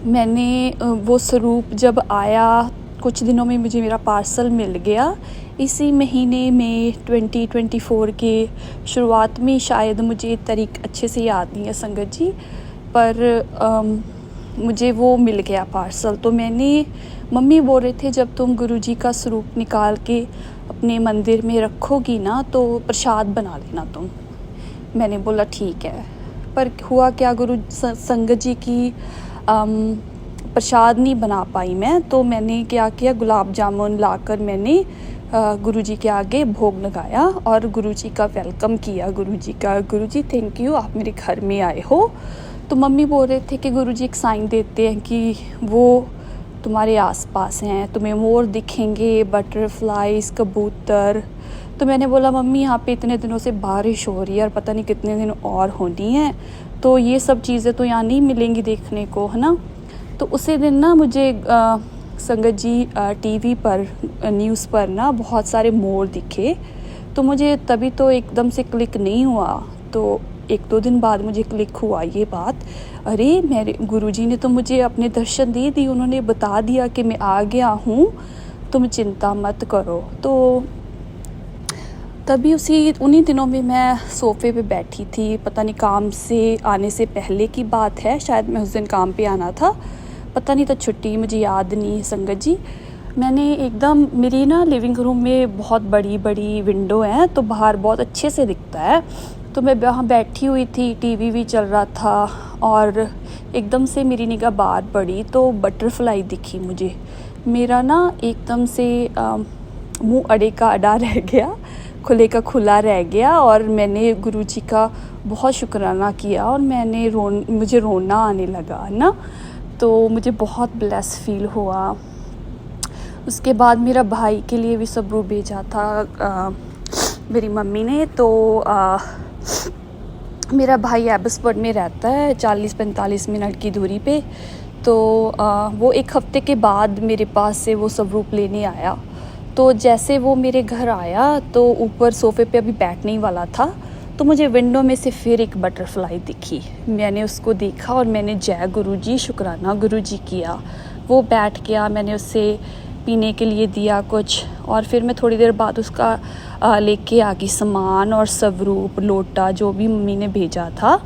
मैंने वो स्वरूप जब आया, कुछ दिनों में मुझे मेरा पार्सल मिल गया। इसी महीने में 2024 के शुरुआत में, शायद मुझे तारीख अच्छे से याद नहीं है संगत जी, पर मुझे वो मिल गया पार्सल। तो मम्मी बोल रहे थे जब तुम गुरुजी का स्वरूप निकाल के अपने मंदिर में रखोगी ना तो प्रसाद बना लेना तुम। मैंने बोला ठीक है। पर हुआ क्या, संगत जी की प्रसाद नहीं बना पाई मैं। तो मैंने क्या किया, गुलाब जामुन लाकर मैंने गुरुजी के आगे भोग लगाया और गुरुजी का वेलकम किया। गुरुजी थैंक यू, आप मेरे घर में आए हो। तो मम्मी बोल रहे थे कि गुरुजी एक साइन देते हैं कि वो तुम्हारे आसपास हैं, तुम्हें मोर दिखेंगे, बटरफ्लाइज, कबूतर। तो मैंने बोला मम्मी यहाँ पे इतने दिनों से बारिश हो रही है और पता नहीं कितने दिन और होनी है, तो ये सब चीज़ें तो यहाँ नहीं मिलेंगी देखने को, है ना। तो उसी दिन ना मुझे संगत जी टीवी पर, न्यूज़ पर ना बहुत सारे मोर दिखे। तो मुझे तभी तो एकदम से क्लिक नहीं हुआ। तो 1-2 दिन बाद मुझे क्लिक हुआ ये बात, अरे मेरे गुरुजी ने तो मुझे अपने दर्शन दे दिए, उन्होंने बता दिया कि मैं आ गया हूँ, तुम चिंता मत करो। तो तभी उन्हीं दिनों में मैं सोफ़े पे बैठी थी। पता नहीं काम से आने से पहले की बात है, शायद मैं उस दिन काम पे आना था, पता नहीं था छुट्टी, मुझे याद नहीं है संगत जी। मैंने एकदम, मेरी ना लिविंग रूम में बहुत बड़ी बड़ी विंडो है, तो बाहर बहुत अच्छे से दिखता है। तो मैं वहाँ बैठी हुई थी, टीवी भी चल रहा था और एकदम से मेरी निगाह बाहर पड़ी तो बटरफ्लाई दिखी मुझे। मेरा ना एकदम से मुंह अड़े का अड़ा रह गया, खुले का खुला रह गया और मैंने गुरुजी का बहुत शुक्राना किया और मुझे रोना आने लगा ना। तो मुझे बहुत ब्लेस फील हुआ। उसके बाद मेरा भाई के लिए भी स्वरूप भेजा था मेरी मम्मी ने। तो मेरा भाई एबसफोर्ड में रहता है, 40-45 मिनट की दूरी पे। तो वो 1 हफ़्ते के बाद मेरे पास से वो स्वरूप लेने आया। तो जैसे वो मेरे घर आया तो ऊपर सोफ़े पे अभी बैठने ही वाला था, तो मुझे विंडो में से फिर एक बटरफ्लाई दिखी। मैंने उसको देखा और मैंने जय गुरुजी, शुक्राना गुरुजी किया। वो बैठ गया, मैंने उससे पीने के लिए दिया कुछ, और फिर मैं थोड़ी देर बाद उसका लेके आ गई सामान और स्वरूप, लोटा जो भी मम्मी ने भेजा था।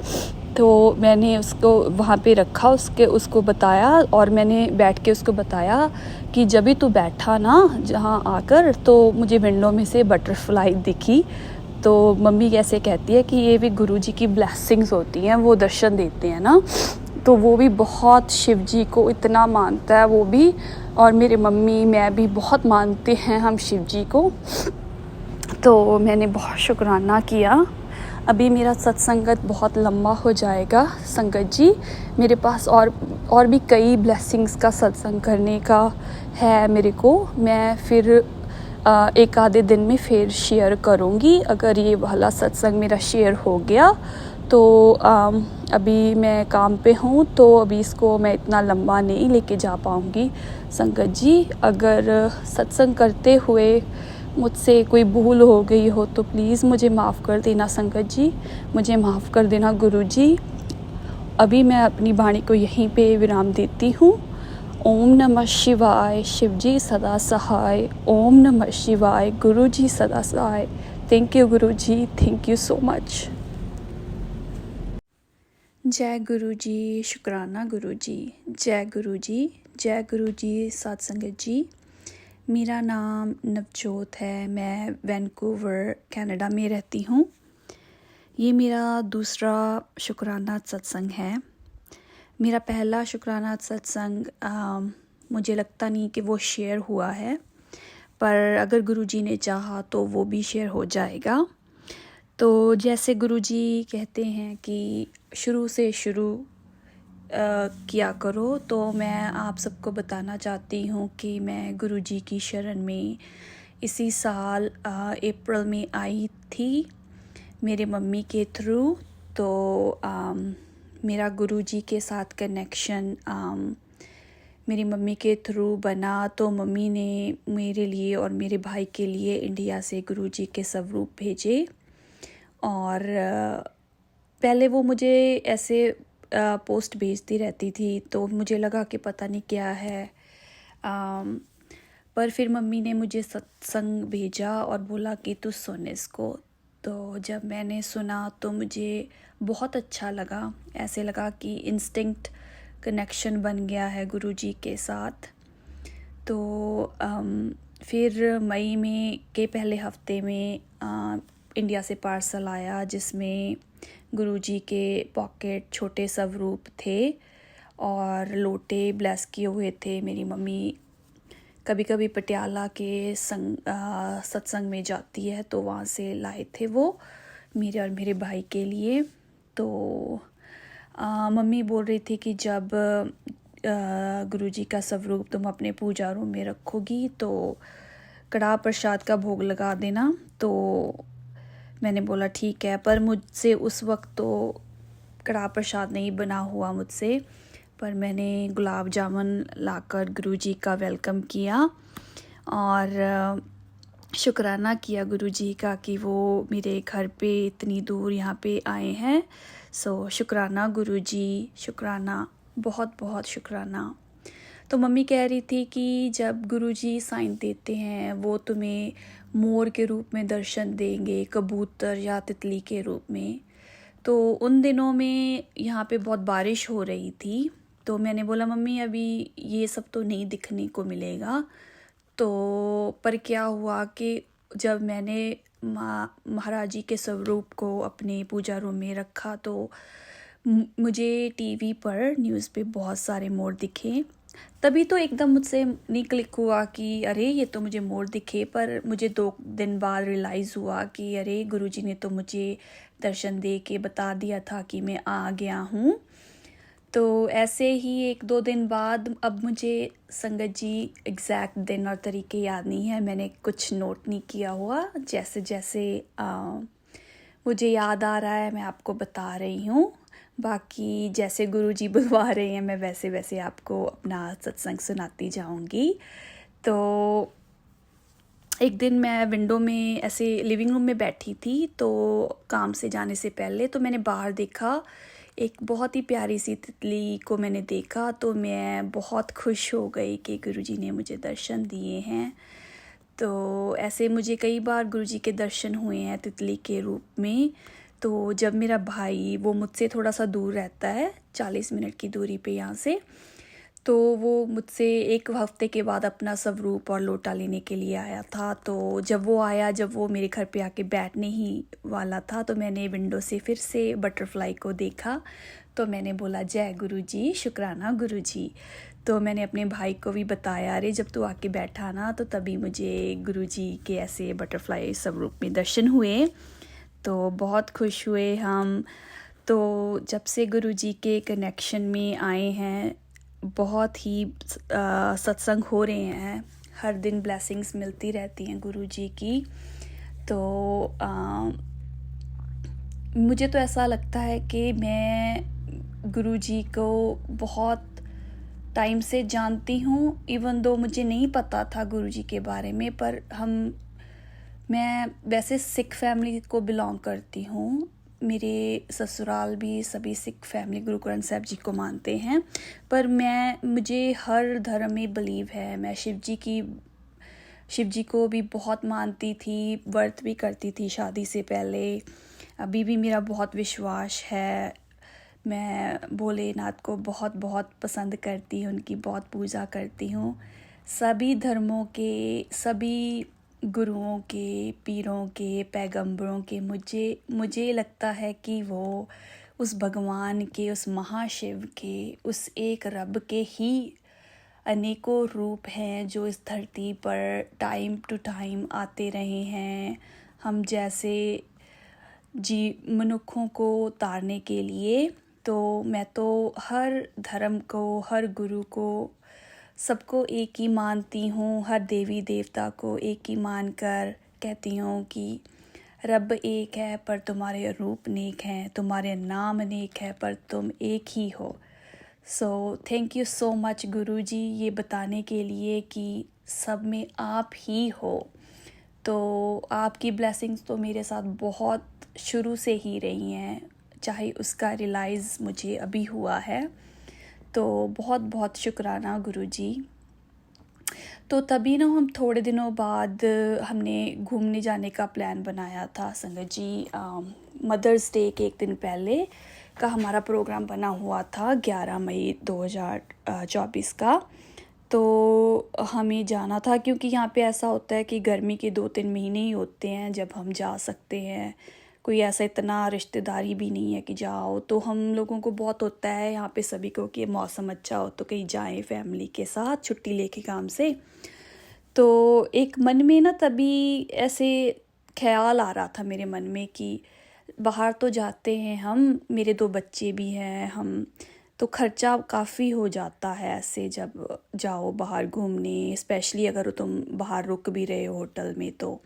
तो मैंने उसको वहाँ पे रखा, उसको बताया और मैंने बैठ के उसको बताया कि जब भी तू बैठा ना जहाँ आकर, तो मुझे विंडो में से बटरफ्लाई दिखी। तो मम्मी कैसे कहती है कि ये भी गुरुजी की ब्लेसिंग्स होती हैं, वो दर्शन देते हैं ना। तो वो भी बहुत शिव जी को इतना मानता है वो भी, और मेरे मम्मी मैं भी बहुत मानते हैं हम शिव जी को। तो मैंने बहुत शुक्राना किया। अभी मेरा सत्संगत बहुत लंबा हो जाएगा संगत जी, मेरे पास और भी कई ब्लेसिंग्स का सत्संग करने का है मेरे को। मैं फिर एक आधे दिन में फिर शेयर करूँगी, अगर ये वाला सत्संग मेरा शेयर हो गया तो। अभी मैं काम पे हूँ तो अभी इसको मैं इतना लंबा नहीं लेके जा पाऊँगी संगत जी। अगर सत्संग करते हुए मुझसे कोई भूल हो गई हो तो प्लीज़ मुझे माफ़ कर देना संगत जी, मुझे माफ़ कर देना गुरुजी। अभी मैं अपनी वाणी को यहीं पे विराम देती हूँ। ओम नमः शिवाय, शिवजी सदा सहाय। ओम नमः शिवाय, गुरुजी सदा सहाय। Thank you Guru ji, thank you so much. जय गुरु जी, शुक्राना गुरु जी, जय गुरु जी, जय गुरु जी, साथ संगत जी। मेरा नाम नवजोत है, मैं वैंकूवर कनाडा में रहती हूँ। ये मेरा दूसरा शुक्राना सत्संग है। मेरा पहला शुक्राना सत्संग मुझे लगता नहीं कि वो शेयर हुआ है, पर अगर गुरुजी ने चाहा तो वो भी शेयर हो जाएगा। तो जैसे गुरुजी कहते हैं कि शुरू से शुरू किया करो, तो मैं आप सबको बताना चाहती हूँ कि मैं गुरुजी की शरण में इसी साल अप्रैल में आई थी मेरे मम्मी के थ्रू। तो मेरा गुरुजी के साथ कनेक्शन मेरी मम्मी के थ्रू बना। तो मम्मी ने मेरे लिए और मेरे भाई के लिए इंडिया से गुरुजी के स्वरूप भेजे। और पहले वो मुझे ऐसे पोस्ट भेजती रहती थी, तो मुझे लगा कि पता नहीं क्या है। पर फिर मम्मी ने मुझे सत्संग भेजा और बोला कि तू सुन इसको। तो जब मैंने सुना तो मुझे बहुत अच्छा लगा। ऐसे लगा कि इंस्टिंक्ट कनेक्शन बन गया है गुरुजी के साथ। तो फिर मई में के पहले हफ्ते में इंडिया से पार्सल आया, जिसमें गुरुजी के पॉकेट छोटे स्वरूप थे और लोटे ब्लेस किए हुए थे। मेरी मम्मी कभी कभी पटियाला के सत्संग में जाती है, तो वहाँ से लाए थे वो मेरे और मेरे भाई के लिए। तो मम्मी बोल रही थी कि जब गुरुजी का स्वरूप तुम अपने पूजा रूम में रखोगी तो कड़ाह प्रसाद का भोग लगा देना। तो मैंने बोला ठीक है, पर मुझसे उस वक्त तो कड़ाह प्रसाद नहीं बना हुआ मुझसे, पर मैंने गुलाब जामुन लाकर गुरुजी का वेलकम किया और शुक्राना किया गुरुजी का कि वो मेरे घर पे इतनी दूर यहाँ पे आए हैं। सो शुक्राना गुरुजी, शुक्राना, बहुत बहुत शुक्राना। तो मम्मी कह रही थी कि जब गुरुजी साइन देते हैं वो तुम्हें मोर के रूप में दर्शन देंगे, कबूतर या तितली के रूप में। तो उन दिनों में यहाँ पे बहुत बारिश हो रही थी, तो मैंने बोला मम्मी अभी ये सब तो नहीं दिखने को मिलेगा। तो पर क्या हुआ कि जब मैंने महाराज जी के स्वरूप को अपने पूजा रूम में रखा तो मुझे टीवी पर न्यूज़ पे बहुत सारे मोर दिखे। तभी तो एकदम मुझसे नहीं क्लिक हुआ कि अरे ये तो मुझे मोर दिखे, पर मुझे 2 दिन बाद रियलाइज़ हुआ कि अरे गुरुजी ने तो मुझे दर्शन दे के बता दिया था कि मैं आ गया हूँ। तो ऐसे ही 1-2 दिन बाद, अब मुझे संगत जी एग्जैक्ट दिन और तरीके याद नहीं है, मैंने कुछ नोट नहीं किया हुआ, जैसे जैसे मुझे याद आ रहा है मैं आपको बता रही हूँ। बाकी जैसे गुरुजी बुलवा रहे हैं मैं वैसे वैसे आपको अपना सत्संग सुनाती जाऊँगी। तो एक दिन मैं विंडो में ऐसे लिविंग रूम में बैठी थी, तो काम से जाने से पहले तो मैंने बाहर देखा एक बहुत ही प्यारी सी तितली को मैंने देखा। तो मैं बहुत खुश हो गई कि गुरुजी ने मुझे दर्शन दिए हैं। तो ऐसे मुझे कई बार गुरुजी के दर्शन हुए हैं तितली के रूप में। तो जब मेरा भाई, वो मुझसे थोड़ा सा दूर रहता है 40 मिनट की दूरी पे यहाँ से, तो वो मुझसे 1 हफ्ते के बाद अपना स्वरूप और लोटा लेने के लिए आया था। तो जब वो आया, जब वो मेरे घर पे आके बैठने ही वाला था, तो मैंने विंडो से फिर से बटरफ्लाई को देखा। तो मैंने बोला जय गुरुजी, शुक्राना गुरुजी। तो मैंने अपने भाई को भी बताया, अरे जब तू आके बैठा ना तो तभी मुझे गुरुजी के ऐसे बटरफ्लाई स्वरूप में दर्शन हुए। तो बहुत खुश हुए हम। तो जब से गुरुजी के कनेक्शन में आए हैं, बहुत ही सत्संग हो रहे हैं, हर दिन ब्लेसिंग्स मिलती रहती हैं गुरुजी की। तो मुझे तो ऐसा लगता है कि मैं गुरुजी को बहुत टाइम से जानती हूँ, इवन दो मुझे नहीं पता था गुरुजी के बारे में। पर मैं वैसे सिख फैमिली को बिलोंग करती हूँ, मेरे ससुराल भी सभी सिख फैमिली गुरु ग्रंथ साहिब जी को मानते हैं। पर मुझे हर धर्म में बिलीव है, मैं शिव जी की शिव जी को भी बहुत मानती थी, व्रत भी करती थी शादी से पहले। अभी भी मेरा बहुत विश्वास है। मैं भोलेनाथ को बहुत बहुत पसंद करती हूँ, उनकी बहुत पूजा करती हूँ। सभी धर्मों के, सभी गुरुओं के, पीरों के, पैगंबरों के, मुझे लगता है कि वो उस भगवान के, उस महाशिव के, उस एक रब के ही अनेकों रूप हैं जो इस धरती पर टाइम टू टाइम आते रहे हैं हम जैसे मनुष्यों को तारने के लिए। तो मैं तो हर धर्म को, हर गुरु को, सबको एक ही मानती हूँ। हर देवी देवता को एक ही मानकर कहती हूँ कि रब एक है पर तुम्हारे रूप नेक हैं, तुम्हारे नाम नेक है पर तुम एक ही हो। So thank you so much गुरु जी, ये बताने के लिए कि सब में आप ही हो। तो आपकी ब्लेसिंग्स तो मेरे साथ बहुत शुरू से ही रही हैं, चाहे उसका रियलाइज़ मुझे अभी हुआ है। तो बहुत बहुत शुक्राना गुरु जी। तो तभी ना हम थोड़े दिनों बाद हमने घूमने जाने का प्लान बनाया था संगत जी। मदर्स डे के एक दिन पहले का हमारा प्रोग्राम बना हुआ था 11 मई 2024 का। तो हमें जाना था क्योंकि यहाँ पे ऐसा होता है कि गर्मी के 2-3 महीने ही होते हैं जब हम जा सकते हैं। कोई ऐसा इतना रिश्तेदारी भी नहीं है कि जाओ। तो हम लोगों को बहुत होता है यहाँ पे सभी को कि मौसम अच्छा हो तो कहीं जाएं फैमिली के साथ छुट्टी लेके काम से। तो एक मन में ना तभी ऐसे ख्याल आ रहा था मेरे मन में कि बाहर तो जाते हैं हम, मेरे 2 बच्चे भी हैं, हम तो खर्चा काफ़ी हो जाता है ऐसे जब जाओ बाहर घूमने, स्पेशली अगर तुम बाहर रुक भी रहे हो होटल में। तो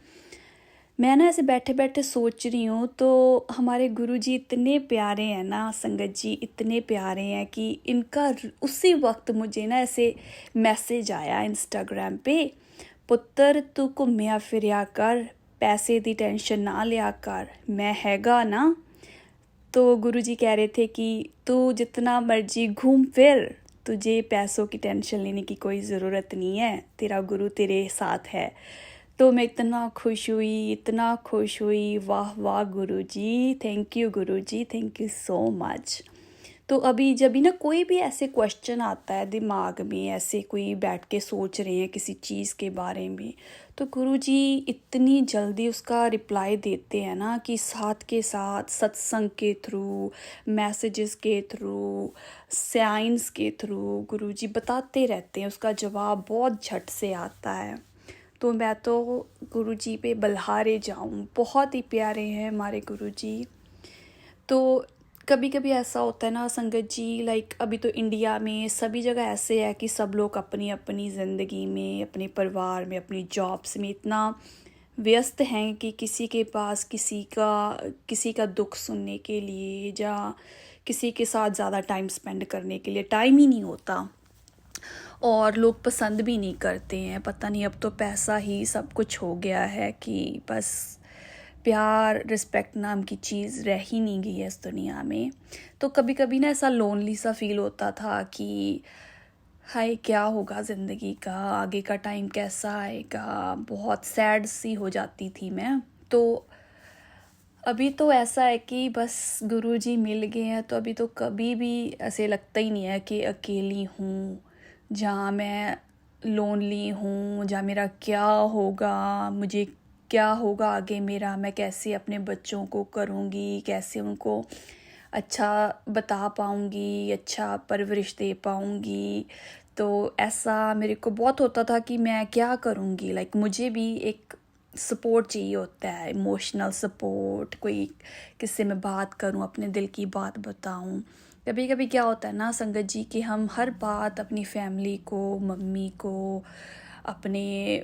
मैं ना ऐसे बैठे बैठे सोच रही हूँ तो हमारे गुरुजी इतने प्यारे हैं ना संगत जी, इतने प्यारे हैं कि इनका उसी वक्त मुझे ना ऐसे मैसेज आया इंस्टाग्राम पे, पुत्र तू घूमिया फिरिया कर, पैसे दी टेंशन ना लिया कर, मैं हैगा ना। तो गुरुजी कह रहे थे कि तू जितना मर्जी घूम फिर, तुझे पैसों की टेंशन लेने की कोई ज़रूरत नहीं है, तेरा गुरु तेरे साथ है। तो मैं इतना खुश हुई, इतना खुश हुई। वाह वाह Guruji, thank you Guruji, thank you so much. तो अभी जब भी ना कोई भी ऐसे क्वेश्चन आता है दिमाग में, ऐसे कोई बैठ के सोच रहे हैं किसी चीज़ के बारे में, तो गुरुजी इतनी जल्दी उसका रिप्लाई देते हैं ना कि साथ के साथ सत्संग के थ्रू, मैसेजेस के थ्रू, साइंस के थ्रू गुरुजी बताते रहते हैं, उसका जवाब बहुत झट से आता है। तो मैं तो गुरुजी पे बल्हारे जाऊं, बहुत ही प्यारे हैं हमारे गुरुजी। तो कभी कभी ऐसा होता है ना संगत जी, लाइक अभी तो इंडिया में सभी जगह ऐसे है कि सब लोग अपनी अपनी ज़िंदगी में, अपने परिवार में, अपनी जॉब्स में इतना व्यस्त हैं कि किसी के पास किसी का दुख सुनने के लिए या किसी के साथ ज़्यादा टाइम स्पेंड करने के लिए टाइम ही नहीं होता। और लोग पसंद भी नहीं करते हैं, पता नहीं अब तो पैसा ही सब कुछ हो गया है कि बस प्यार रिस्पेक्ट नाम की चीज़ रह ही नहीं गई है इस दुनिया में। तो कभी कभी ना ऐसा लोनली सा फील होता था कि हाय क्या होगा ज़िंदगी का, आगे का टाइम कैसा आएगा, बहुत सैड सी हो जाती थी मैं। तो अभी तो ऐसा है कि बस गुरुजी मिल गए हैं तो अभी तो कभी भी ऐसे लगता ही नहीं है कि अकेली हूँ, जहाँ मैं लोनली हूँ, जहाँ मेरा क्या होगा, मुझे क्या होगा आगे मेरा, मैं कैसे अपने बच्चों को करूँगी, कैसे उनको अच्छा बता पाऊँगी, अच्छा परवरिश दे पाऊँगी। तो ऐसा मेरे को बहुत होता था कि मैं क्या करूँगी, लाइक मुझे भी एक सपोर्ट चाहिए होता है, इमोशनल सपोर्ट, कोई किससे मैं बात करूं, अपने दिल की बात बताऊं। कभी कभी क्या होता है ना संगत जी कि हम हर बात अपनी फैमिली को, मम्मी को, अपने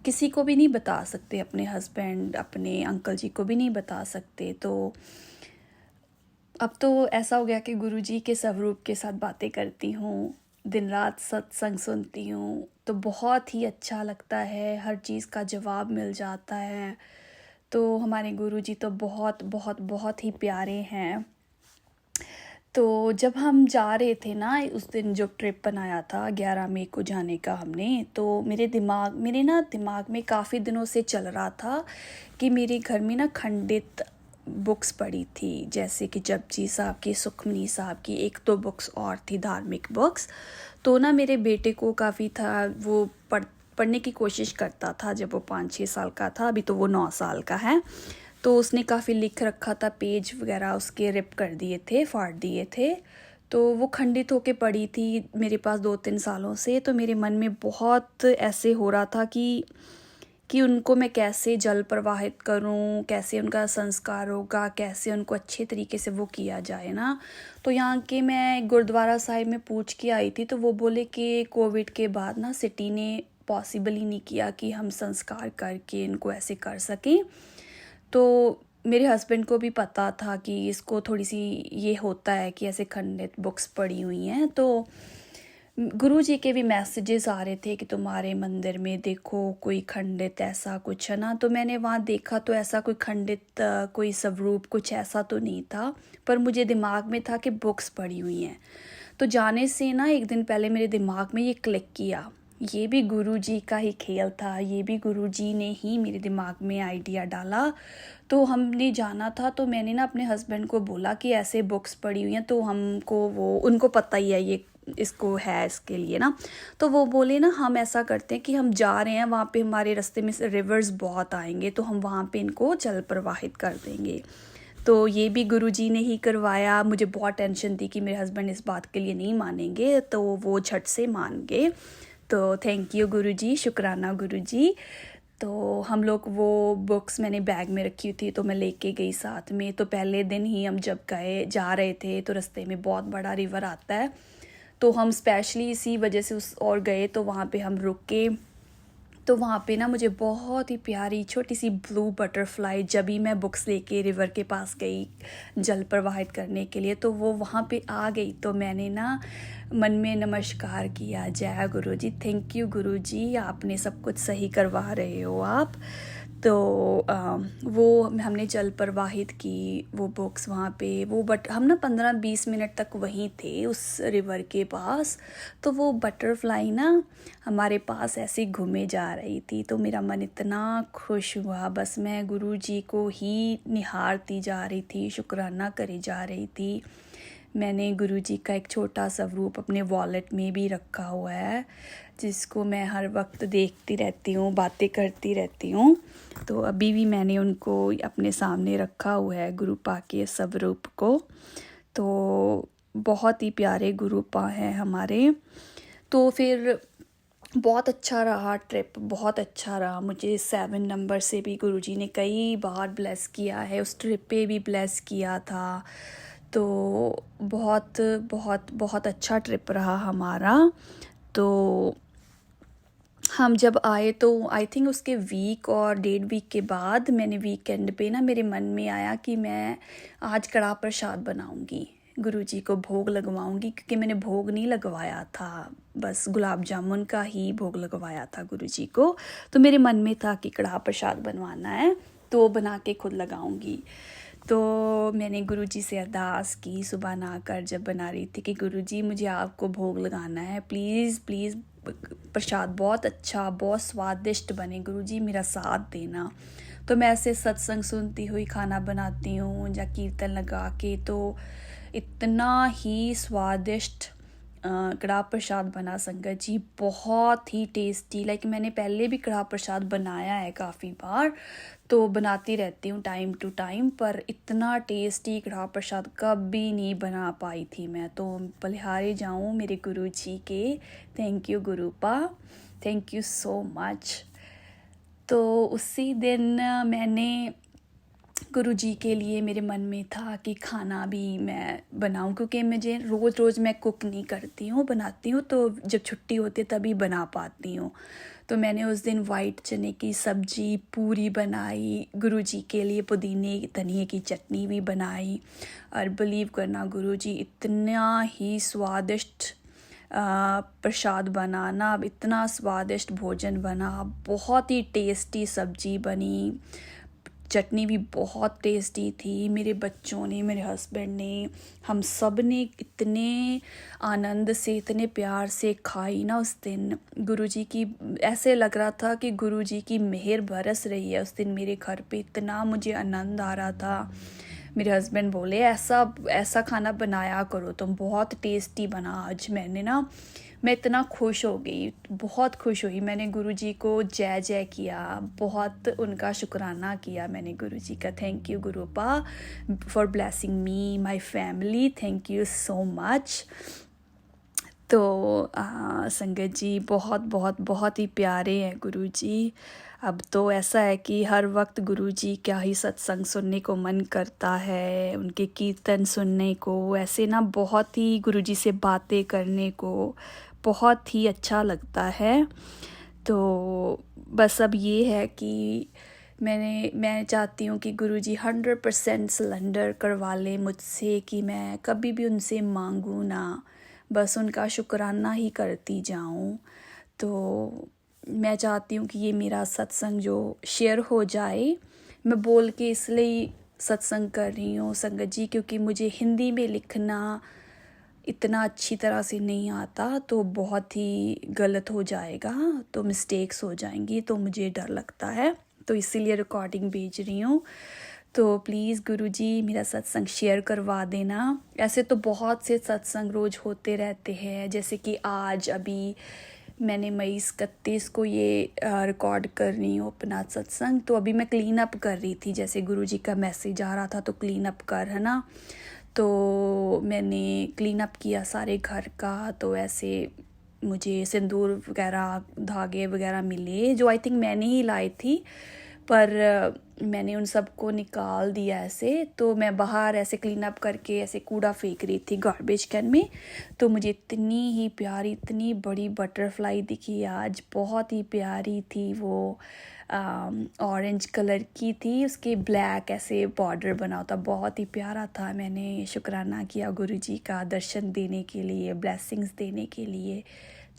किसी को भी नहीं बता सकते, अपने हस्बैंड, अपने अंकल जी को भी नहीं बता सकते। तो अब तो ऐसा हो गया कि गुरुजी के स्वरूप के साथ बातें करती हूँ, दिन रात सत्संग सुनती हूँ, तो बहुत ही अच्छा लगता है, हर चीज़ का जवाब मिल जाता है। तो हमारे गुरुजी तो बहुत बहुत बहुत ही प्यारे हैं। तो जब हम जा रहे थे ना, उस दिन जो ट्रिप बनाया था 11 मई को जाने का हमने, तो मेरे दिमाग में काफ़ी दिनों से चल रहा था कि मेरे घर में ना खंडित बुक्स पड़ी थी, जैसे कि जपजी साहब की, सुखमनी साहब की, एक दो बुक्स और थी धार्मिक बुक्स। तो ना मेरे बेटे को काफ़ी था, वो पढ़ने की कोशिश करता था जब वो 5-6 साल का था, अभी तो वो 9 साल का है। तो उसने काफ़ी लिख रखा था, पेज वगैरह उसके रिप कर दिए थे, फाड़ दिए थे। तो वो खंडित होके पड़ी थी मेरे पास 2-3 सालों से। तो मेरे मन में बहुत ऐसे हो रहा था कि उनको मैं कैसे जल प्रवाहित करूं, कैसे उनका संस्कार होगा, कैसे उनको अच्छे तरीके से वो किया जाए ना। तो यहाँ के मैं गुरुद्वारा साहिब में पूछ के आई थी, तो वो बोले कि कोविड के बाद ना सिटी ने पॉसिबल ही नहीं किया कि हम संस्कार करके इनको ऐसे कर सकें। तो मेरे हस्बैंड को भी पता था कि इसको थोड़ी सी ये होता है कि ऐसे खंडित बुक्स पड़ी हुई हैं। तो गुरुजी के भी मैसेजेस आ रहे थे कि तुम्हारे मंदिर में देखो कोई खंडित ऐसा कुछ है ना। तो मैंने वहाँ देखा तो ऐसा कोई खंडित कोई स्वरूप कुछ ऐसा तो नहीं था, पर मुझे दिमाग में था कि बुक्स पड़ी हुई हैं। तो जाने से ना एक दिन पहले मेरे दिमाग में ये क्लिक किया, ये भी गुरुजी का ही खेल था, ये भी गुरुजी ने ही मेरे दिमाग में आइडिया डाला। तो हमने जाना था, तो मैंने ना अपने हस्बैंड को बोला कि ऐसे बुक्स पड़ी हुई हैं, तो हमको वो उनको पता ही है ये इसको है इसके लिए ना। तो वो बोले ना हम ऐसा करते हैं कि हम जा रहे हैं वहाँ पे, हमारे रास्ते में रिवर्स बहुत आएंगे, तो हम वहाँ पे इनको जल प्रवाहित कर देंगे। तो ये भी गुरुजी ने ही करवाया। मुझे बहुत टेंशन थी कि मेरे हस्बैंड इस बात के लिए नहीं मानेंगे, तो वो झट से मान गए। तो थैंक यू गुरुजी, शुक्राना गुरुजी। तो हम लोग वो बुक्स मैंने बैग में रखी थी, तो मैं लेके गई साथ में। तो पहले दिन ही हम जब जा रहे थे, तो रास्ते में बहुत बड़ा रिवर आता है, तो हम स्पेशली इसी वजह से उस और गए। तो वहाँ पे हम रुके, तो वहाँ पे ना मुझे बहुत ही प्यारी छोटी सी ब्लू बटरफ्लाई, जब ही मैं बुक्स लेके रिवर के पास गई जल प्रवाहित करने के लिए, तो वो वहाँ पे आ गई। तो मैंने ना मन में नमस्कार किया, जय गुरुजी, थैंक यू गुरुजी, आपने सब कुछ सही करवा रहे हो आप। तो वो हमने जल प्रवाहित की वो बुक्स वहाँ पे। वो बट हम ना 15-20 मिनट तक वहीं थे उस रिवर के पास। तो वो बटरफ्लाई ना हमारे पास ऐसे घूमे जा रही थी, तो मेरा मन इतना खुश हुआ, बस मैं गुरुजी को ही निहारती जा रही थी, शुक्राना करे जा रही थी। मैंने गुरुजी का एक छोटा सा रूप अपने वॉलेट में भी रखा हुआ है, जिसको मैं हर वक्त देखती रहती हूँ, बातें करती रहती हूँ। तो अभी भी मैंने उनको अपने सामने रखा हुआ है, गुरुपा के स्वरूप को। तो बहुत ही प्यारे गुरुपा हैं हमारे। तो फिर बहुत अच्छा रहा ट्रिप, बहुत अच्छा रहा। मुझे 7 नंबर से भी गुरुजी ने कई बार ब्लेस किया है, उस ट्रिप पे भी ब्लेस किया था। तो बहुत बहुत बहुत अच्छा ट्रिप रहा हमारा। तो हम जब आए तो आई थिंक उसके वीक और 1.5 वीक के बाद मैंने वीकेंड पे ना मेरे मन में आया कि मैं आज कड़ा प्रसाद बनाऊंगी, गुरुजी को भोग लगवाऊंगी, क्योंकि मैंने भोग नहीं लगवाया था, बस गुलाब जामुन का ही भोग लगवाया था गुरुजी को। तो मेरे मन में था कि कड़ा प्रसाद बनवाना है, तो बना के खुद लगाऊंगी। तो मैंने गुरुजी से अरदास की सुबह नहाकर जब बना रही थी कि गुरुजी मुझे आपको भोग लगाना है, प्लीज़ प्लीज़ प्रसाद बहुत अच्छा बहुत स्वादिष्ट बने, गुरुजी मेरा साथ देना। तो मैं ऐसे सत्संग सुनती हुई खाना बनाती हूँ या कीर्तन लगा के, तो इतना ही स्वादिष्ट कड़ा प्रसाद बना संगत जी, बहुत ही टेस्टी। लाइक मैंने पहले भी कड़ा प्रसाद बनाया है काफ़ी बार, तो बनाती रहती हूँ टाइम टू टाइम, पर इतना टेस्टी कड़ा प्रसाद कभी नहीं बना पाई थी मैं। तो बलिहारे जाऊँ मेरे गुरु जी के, thank you गुरुपा, thank you so much. तो उसी दिन मैंने गुरुजी के लिए मेरे मन में था कि खाना भी मैं बनाऊं, क्योंकि मुझे रोज़ मैं कुक नहीं करती हूँ, बनाती हूँ तो जब छुट्टी होती है तभी बना पाती हूँ। तो मैंने उस दिन वाइट चने की सब्जी पूरी बनाई, गुरुजी के लिए पुदीने धनिए की चटनी भी बनाई। और बिलीव करना गुरुजी इतना ही स्वादिष्ट प्रसाद बनाना, इतना स्वादिष्ट भोजन बना, बहुत ही टेस्टी सब्जी बनी, चटनी भी बहुत टेस्टी थी। मेरे बच्चों ने, मेरे हस्बैंड ने, हम सब ने इतने आनंद से, इतने प्यार से खाई ना उस दिन। गुरुजी की, ऐसे लग रहा था कि गुरुजी की मेहर बरस रही है उस दिन मेरे घर पे। इतना मुझे आनंद आ रहा था। मेरे हस्बैंड बोले ऐसा ऐसा खाना बनाया करो तुम, बहुत टेस्टी बना आज। मैंने ना, मैं इतना खुश हो गई, बहुत खुश हुई। मैंने गुरुजी को जय जय किया, बहुत उनका शुक्राना किया मैंने गुरुजी का। Thank you गुरुपा for blessing me, my family, thank you so much. तो संगत जी, बहुत बहुत बहुत ही प्यारे हैं गुरुजी। अब तो ऐसा है कि हर वक्त गुरुजी का ही सत्संग सुनने को मन करता है, उनके कीर्तन सुनने को, ऐसे ना बहुत ही गुरुजी से बातें करने को बहुत ही अच्छा लगता है। तो बस अब ये है कि मैं चाहती हूँ कि गुरुजी 100% सरेंडर करवा लें मुझसे, कि मैं कभी भी उनसे मांगूँ ना, बस उनका शुक्राना ही करती जाऊँ। तो मैं चाहती हूँ कि ये मेरा सत्संग जो शेयर हो जाए। मैं बोल के इसलिए सत्संग कर रही हूँ संगत जी, क्योंकि मुझे हिंदी में लिखना इतना अच्छी तरह से नहीं आता, तो बहुत ही गलत हो जाएगा, तो मिस्टेक्स हो जाएंगी, तो मुझे डर लगता है, तो इसीलिए रिकॉर्डिंग भेज रही हूँ। तो प्लीज़ गुरुजी मेरा सत्संग शेयर करवा देना। ऐसे तो बहुत से सत्संग रोज़ होते रहते हैं, जैसे कि आज अभी मैंने मई 31 को ये रिकॉर्ड कर रही हूँ अपना सत्संग। तो अभी मैं क्लीन अप कर रही थी, जैसे गुरुजी का मैसेज आ रहा था तो क्लीन अप कर, है ना। तो मैंने क्लीन अप किया सारे घर का। तो ऐसे मुझे सिंदूर वगैरह, धागे वगैरह मिले, जो आई थिंक मैंने ही लाई थी, पर मैंने उन सबको निकाल दिया ऐसे। तो मैं बाहर ऐसे क्लीन अप करके ऐसे कूड़ा फेंक रही थी गार्बेज कैन में, तो मुझे इतनी ही प्यारी, इतनी बड़ी बटरफ्लाई दिखी आज, बहुत ही प्यारी थी वो। ऑरेंज कलर की थी, उसके ब्लैक ऐसे बॉर्डर बना होता, बहुत ही प्यारा था। मैंने शुक्राना किया गुरुजी का दर्शन देने के लिए, ब्लेसिंग्स देने के लिए।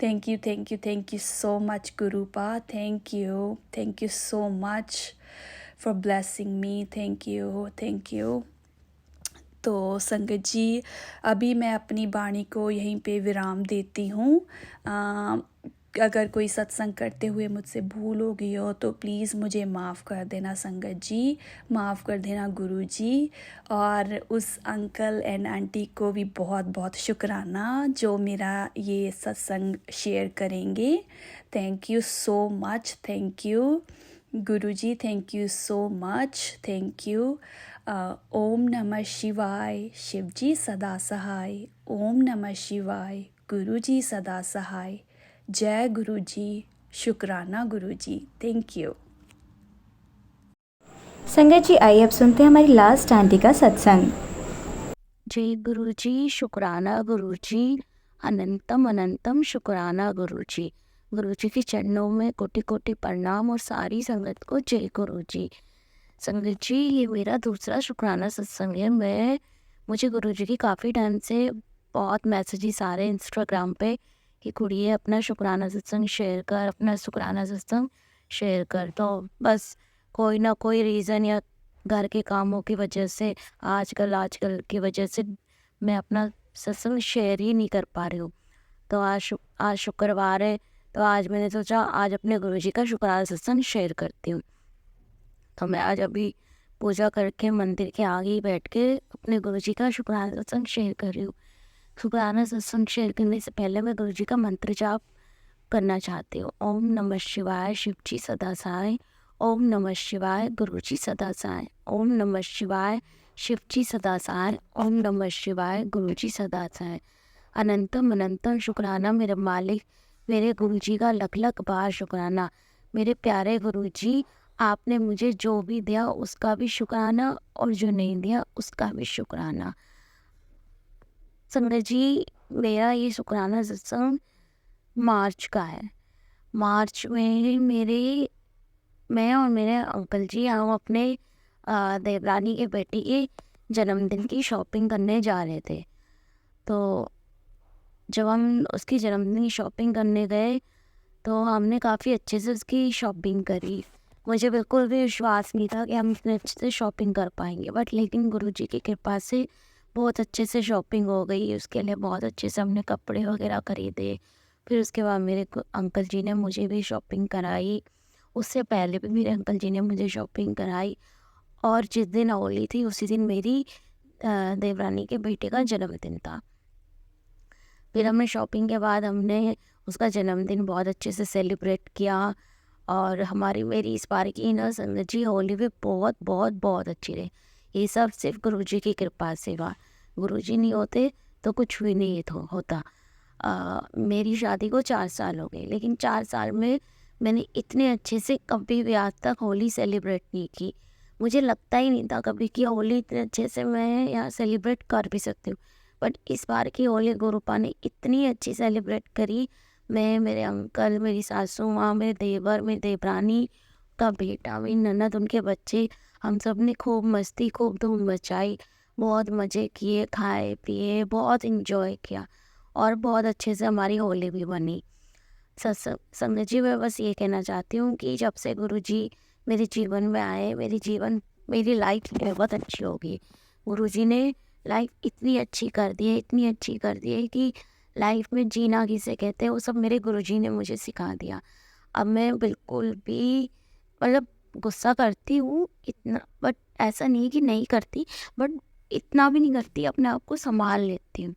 Thank you, thank you, thank you so much गुरुपा, thank you so much for blessing me, thank you, thank you. तो संगत जी, अभी मैं अपनी वाणी को यहीं पे विराम देती हूँ। अगर कोई सत्संग करते हुए मुझसे भूल हो गई हो तो प्लीज़ मुझे माफ़ कर देना संगत जी, माफ़ कर देना गुरुजी। और उस अंकल एंड आंटी को भी बहुत बहुत शुक्राना जो मेरा ये सत्संग शेयर करेंगे। Thank you so much, thank you Guruji, thank you so much, thank you. ओम नमः शिवाय, शिवजी सदा सहाय। ओम नमः शिवाय, गुरुजी सदा सहाय। जय गुरुजी, शुक्राना गुरुजी, थैंक यू। संगत जी, आइए अब सुनते हैं हमारी लास्ट आंटी का सत्संग। जय गुरुजी, शुक्राना गुरुजी, अनंतम अनंतम शुक्राना गुरुजी। गुरुजी के चरणों में कोटि कोटि प्रणाम और सारी संगत को जय गुरुजी। संगत जी, ये मेरा दूसरा शुक्राना सत्संग है। मुझे गुरुजी की काफ़ी टाइम से बहुत मैसेजेस आ रहे हैं इंस्टाग्राम पे कि कुड़िए अपना शुक्राना सत्संग शेयर कर, अपना शुक्राना सत्संग शेयर कर। तो बस कोई ना कोई रीज़न या घर के कामों की वजह से, आजकल की वजह से मैं अपना सत्संग शेयर ही नहीं कर पा रही हूँ। तो आज शुक्रवार है, तो आज मैंने सोचा आज अपने गुरुजी का शुक्राना सत्संग शेयर करती हूँ। तो मैं आज अभी पूजा करके मंदिर के आगे ही बैठ के अपने गुरुजी का शुक्राना सत्संग शेयर कर रही हूँ। शुक्राना सत्संग शेयर करने से पहले मैं गुरुजी का मंत्र जाप करना चाहती हूँ। ओम नमः शिवाय, शिवजी सदा सहाय। ओम नमः शिवाय, गुरुजी सदा सहाय। ओम नमः शिवाय, शिवजी सदा सहाय। ओम नमः शिवाय, गुरुजी सदा सहाय। अनंतम अनंतम शुक्राना मेरे मालिक, मेरे गुरुजी का लख लख बार शुक्राना। मेरे प्यारे गुरुजी, आपने मुझे जो भी दिया उसका भी शुक्राना, और जो नहीं दिया उसका भी शुक्राना। संगत जी, मेरा ये शुक्राना सत्संग मार्च का है। मार्च में मैं और मेरे अंकल जी हम अपने देवरानी के बेटी के जन्मदिन की शॉपिंग करने जा रहे थे। तो जब हम उसकी जन्मदिन की शॉपिंग करने गए तो हमने काफ़ी अच्छे से उसकी शॉपिंग करी। मुझे बिल्कुल भी विश्वास नहीं था कि हम इतने अच्छे से शॉपिंग कर पाएंगे, बट लेकिन गुरुजी की कृपा से बहुत अच्छे से शॉपिंग हो गई। उसके लिए बहुत अच्छे से हमने कपड़े वगैरह खरीदे। फिर उसके बाद मेरे अंकल जी ने मुझे भी शॉपिंग कराई। उससे पहले भी मेरे अंकल जी ने मुझे शॉपिंग कराई। और जिस दिन होली थी उसी दिन मेरी देवरानी के बेटे का जन्मदिन था। फिर हमने शॉपिंग के बाद हमने उसका जन्मदिन बहुत अच्छे से सेलिब्रेट किया। और हमारी मेरी इस बार की ना संगत जी होली भी बहुत बहुत बहुत अच्छी रही। ये सब सिर्फ गुरुजी की कृपा से हुआ। गुरुजी नहीं होते तो कुछ भी नहीं तो होता। मेरी शादी को 4 साल हो गए, लेकिन 4 साल में मैंने इतने अच्छे से कभी भी आज तक होली सेलिब्रेट नहीं की। मुझे लगता ही नहीं था कभी कि होली इतने अच्छे से मैं यहाँ सेलिब्रेट कर भी सकती हूँ। बट इस बार की होली गुरुपा ने इतनी अच्छी सेलिब्रेट करी। मैं, मेरे अंकल, मेरी सासू माँ, मेरे देवर, मेरी देवरानी का बेटा, मेरी ननद, उनके बच्चे, हम सब ने खूब मस्ती, खूब धूम मचाई, बहुत मज़े किए, खाए पिए, बहुत इन्जॉय किया। और बहुत अच्छे से हमारी होली भी बनी। संगत जी, मैं बस ये कहना चाहती हूँ कि जब से गुरुजी मेरे जीवन में आए, मेरी लाइफ बहुत अच्छी होगी। गुरुजी ने लाइफ इतनी अच्छी कर दी है, इतनी अच्छी कर दी है कि लाइफ में जीना किसे कहते हैं वो सब मेरे गुरुजी ने मुझे सिखा दिया। अब मैं बिल्कुल भी, मतलब, गुस्सा करती हूँ इतना, बट ऐसा नहीं कि नहीं करती, बट इतना भी नहीं करती, अपने आप को संभाल लेती हूँ।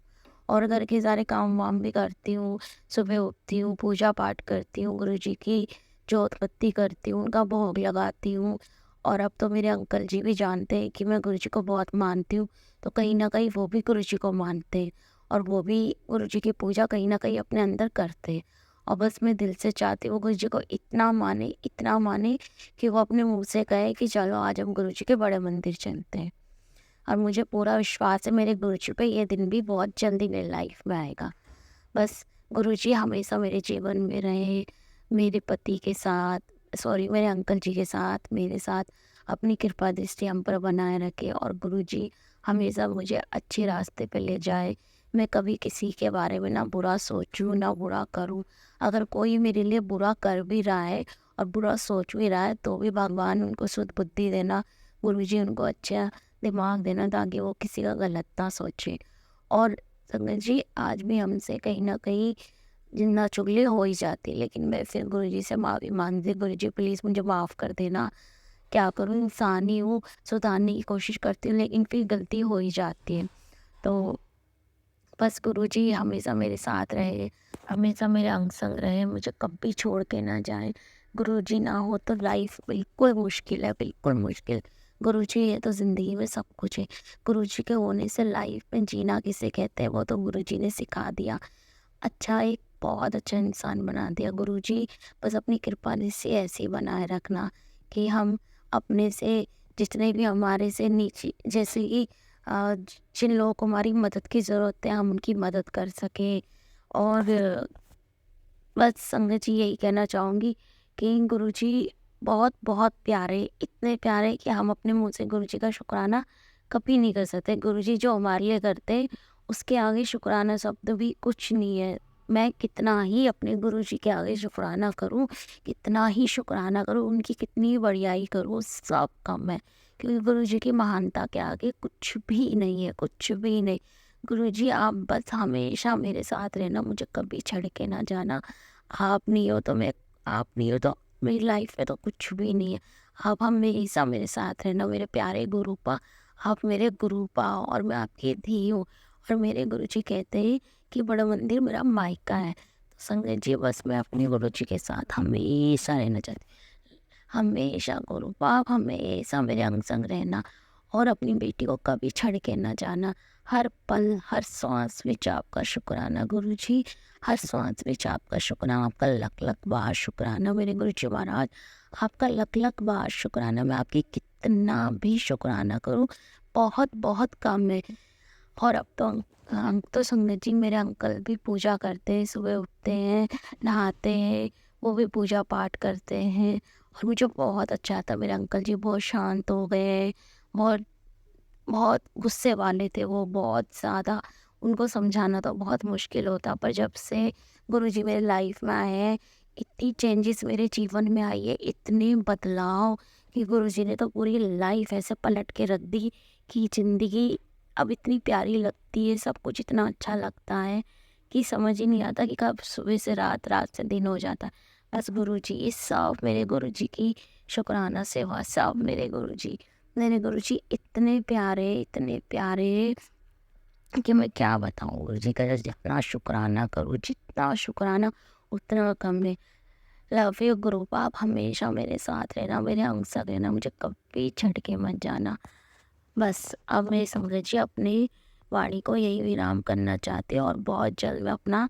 और घर के सारे काम वाम भी करती हूँ। सुबह उठती हूँ, पूजा पाठ करती हूँ, गुरुजी की जोत बत्ती करती हूँ, उनका भोग लगाती हूँ। और अब तो मेरे अंकल जी भी जानते हैं कि मैं गुरुजी को बहुत मानती हूँ, तो कहीं ना कहीं वो भी गुरुजी को मानते हैं। और वो भी गुरुजी की पूजा कहीं ना कहीं अपने अंदर करते हैं। और बस मैं दिल से चाहती हूँ गुरुजी को इतना माने कि वो अपने मुँह से कहे कि चलो आज हम गुरुजी के बड़े मंदिर चलते हैं। और मुझे पूरा विश्वास है मेरे गुरुजी पे ये दिन भी बहुत जल्दी मेरी लाइफ में आएगा। बस गुरुजी हमेशा मेरे जीवन में रहे, मेरे पति के साथ, मेरे अंकल जी के साथ, मेरे साथ अपनी कृपा दृष्टि हम पर बनाए रखे। और गुरुजी हमेशा मुझे अच्छे रास्ते पे ले जाए। मैं कभी किसी के बारे में ना बुरा सोचूं, ना बुरा करूं। अगर कोई मेरे लिए बुरा कर भी रहा है और बुरा सोच भी रहा है, तो भी भगवान उनको शुद्ध बुद्धि देना, गुरुजी उनको अच्छा दिमाग देना, ताकि वो किसी का गलत ना सोचे। और संगत जी, आज भी हमसे कहीं ना कहीं जिंदा चुगली हो ही जाती, लेकिन मैं फिर गुरुजी से माफ़ी मांगती, गुरुजी प्लीज़ मुझे माफ़ कर देना। क्या करूँ, इंसान ही हूँ, सुधारने की कोशिश करती हूँ, लेकिन फिर गलती हो ही जाती है। तो बस गुरुजी हमेशा मेरे साथ रहे, हमेशा मेरे अंग संग रहे, मुझे कभी छोड़ के ना जाए। गुरुजी ना हो तो लाइफ बिल्कुल मुश्किल है, बिल्कुल मुश्किल। गुरुजी है तो ज़िंदगी में सब कुछ है। गुरुजी के होने से लाइफ में जीना किसे कहते हैं वो तो गुरुजी ने सिखा दिया। एक बहुत अच्छा इंसान बना दिया गुरुजी। बस अपनी कृपा से ऐसे ही बनाए रखना कि हम अपने से, जितने भी हमारे से नीचे, जैसे कि जिन लोगों को हमारी मदद की ज़रूरत है, हम उनकी मदद कर सकें। और बस संगत जी, यही कहना चाहूँगी कि गुरुजी बहुत बहुत प्यारे, इतने प्यारे कि हम अपने मुंह से गुरुजी का शुक्राना कभी नहीं कर सकते। गुरुजी जो हमारे लिए करते, उसके आगे शुक्राना शब्द भी कुछ नहीं है। मैं कितना ही अपने गुरुजी के आगे शुक्राना करूं, कितना ही शुक्राना करूं, उनकी कितनी बड़ाई करूं, सब कम है। क्योंकि गुरुजी की महानता के आगे कुछ भी नहीं है, कुछ भी नहीं। गुरुजी, आप बस हमेशा मेरे साथ रहना, मुझे कभी छोड़ के ना जाना। आप नहीं हो तो मेरी लाइफ में तो कुछ भी नहीं है। आप हमेशा मेरे साथ रहना, मेरे प्यारे गुरुपा। आप मेरे गुरुपा और मैं आपकी धी हूँ। और मेरे गुरुजी कहते हैं कि बड़ा मंदिर मेरा मायका है। तो संगत जी, बस मैं अपने गुरुजी के साथ हमेशा रहना चाहती हूँ। हमेशा गुरुपा, आप हमेशा मेरे अंग संग रहना। और अपनी बेटी को कभी छड़ के ना जाना। हर पल, हर सांस में आपका शुक्राना गुरुजी, हर सांस में आपका शुक्राना। आपका लख लख बार शुक्राना मेरे गुरुजी महाराज, आपका लख लख बार शुक्राना। मैं आपकी कितना भी शुक्राना करूं, बहुत बहुत कम है। और अब तो संगत जी, मेरे अंकल भी पूजा करते हैं, सुबह उठते हैं, नहाते हैं, वो भी पूजा पाठ करते हैं। और मुझे बहुत अच्छा आता। मेरे अंकल जी बहुत शांत हो गए, बहुत बहुत गुस्से वाले थे वो, बहुत ज़्यादा। उनको समझाना तो बहुत मुश्किल होता, पर जब से गुरुजी मेरे लाइफ में आए हैं, इतनी चेंजेस मेरे जीवन में आई है, इतने बदलाव कि गुरुजी ने तो पूरी लाइफ ऐसे पलट के रख दी कि ज़िंदगी अब इतनी प्यारी लगती है, सब कुछ इतना अच्छा लगता है कि समझ ही नहीं आता कि कब सुबह से रात, रात से दिन हो जाता है। बस गुरुजी, ये सब मेरे गुरुजी की शुक्राना सेवा, सब मेरे गुरुजी इतने प्यारे कि मैं क्या बताऊँ। गुरुजी का जितना शुक्राना करूँ, जितना शुक्राना उतना कम है। लव यू गुरु, आप हमेशा मेरे साथ रहना, मेरे अंग संग रहना, मुझे कभी छੱਡ के मत जाना। बस अब मैं समझिए अपनी वाणी को यही विराम करना चाहती हूँ और बहुत जल्द मैं अपना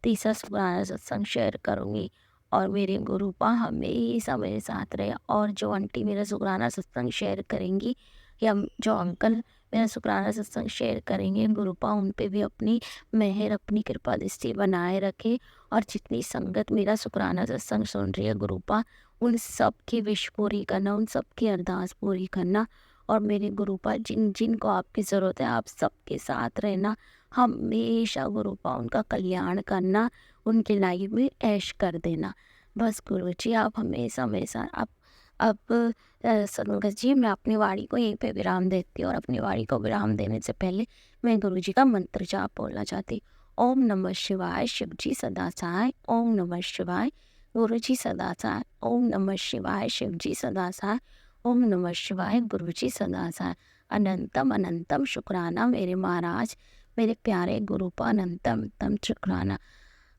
तीसरा शुक्राना सत्संग शेयर करूँगी और मेरे गुरुपा हमेशा मेरे साथ रहे। और जो आंटी मेरा शुक्राना सत्संग शेयर करेंगी या जो अंकल मेरा शुक्राना सत्संग शेयर करेंगे, गुरुपा उन पे भी अपनी मेहर, अपनी कृपा दृष्टि बनाए रखे। और जितनी संगत मेरा शुक्राना सत्संग सुन रही है गुरुपा, उन सब की विश पूरी करना, उन सब की अरदास पूरी करना। और मेरे गुरुपा जिन जिन को आपकी ज़रूरत है, आप सबके साथ रहना हमेशा। गुरुपा उनका कल्याण करना, उनकी लाइफ में ऐश कर देना। बस गुरुजी, आप हमेशा मेरे साथ। अब संगत जी, मैं अपनी वाणी को यहीं पे विराम देती हूँ और अपनी वाणी को विराम देने से पहले मैं गुरुजी का मंत्र जाप बोलना चाहती हूँ। ओम नमः शिवाय, शिवजी सदा सहाय। ओम नमः शिवाय, गुरुजी सदा सहाय। ओम नमः शिवाय, शिवजी सदा सहाय। ओम नमः शिवाय, गुरुजी सदा सहाय। अनंतम अनंतम शुक्राना मेरे महाराज, मेरे प्यारे गुरुपा, अनंतम अनंतम शुक्राना।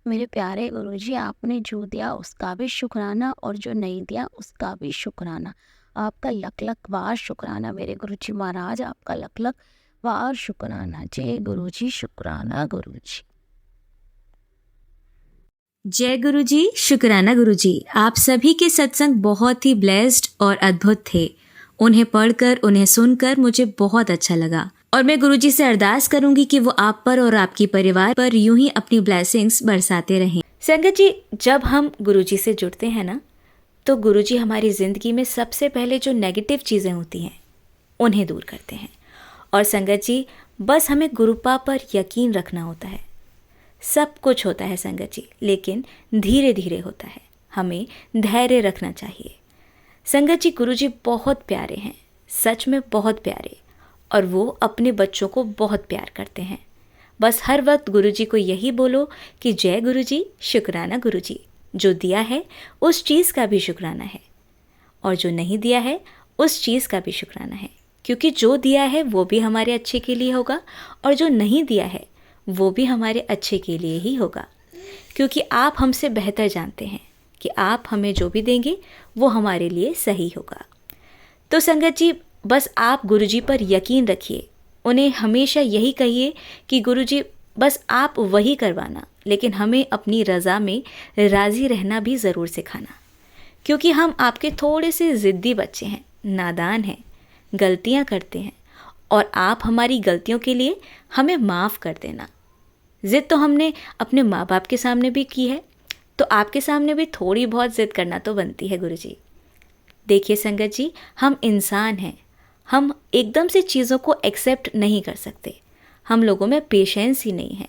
मेरे प्यारे गुरुजी, आपने जो दिया उसका भी शुक्राना और जो नहीं दिया उसका भी शुक्राना। आपका लख लख बार शुक्राना मेरे गुरुजी महाराज, आपका लख लख बार शुक्राना। जय गुरुजी, शुक्राना गुरुजी। जय गुरुजी, शुक्राना गुरुजी। आप सभी के सत्संग बहुत ही ब्लेस्ड और अद्भुत थे। उन्हें पढ़कर, उन्हें सुनकर मुझे बहुत अच्छा लगा और मैं गुरुजी से अरदास करूंगी कि वो आप पर और आपके परिवार पर यूं ही अपनी ब्लेसिंग्स बरसाते रहें। संगत जी, जब हम गुरुजी से जुड़ते हैं ना, तो गुरुजी हमारी ज़िंदगी में सबसे पहले जो नेगेटिव चीज़ें होती हैं उन्हें दूर करते हैं। और संगत जी, बस हमें गुरुपा पर यकीन रखना होता है। सब कुछ होता है संगत जी, लेकिन धीरे धीरे होता है। हमें धैर्य रखना चाहिए। संगत जी, गुरुजी बहुत प्यारे हैं, सच में बहुत प्यारे, और वो अपने बच्चों को बहुत प्यार करते हैं। बस हर वक्त गुरुजी को यही बोलो कि जय गुरुजी, शुक्राना गुरुजी। जो दिया है उस चीज़ का भी शुक्राना है और जो नहीं दिया है उस चीज़ का भी शुक्राना है, क्योंकि जो दिया है वो भी हमारे अच्छे के लिए होगा और जो नहीं दिया है वो भी हमारे अच्छे के लिए ही होगा, क्योंकि आप हमसे बेहतर जानते हैं कि आप हमें जो भी देंगे वो हमारे लिए सही होगा। तो संगत जी, बस आप गुरुजी पर यकीन रखिए। उन्हें हमेशा यही कहिए कि गुरुजी, बस आप वही करवाना, लेकिन हमें अपनी रज़ा में राज़ी रहना भी ज़रूर सिखाना, क्योंकि हम आपके थोड़े से ज़िद्दी बच्चे हैं, नादान हैं, गलतियां करते हैं, और आप हमारी गलतियों के लिए हमें माफ़ कर देना। ज़िद तो हमने अपने माँ बाप के सामने भी की है, तो आपके सामने भी थोड़ी बहुत ज़िद करना तो बनती है गुरुजी। देखिए संगत जी, हम इंसान हैं, हम एकदम से चीज़ों को एक्सेप्ट नहीं कर सकते। हम लोगों में पेशेंस ही नहीं है।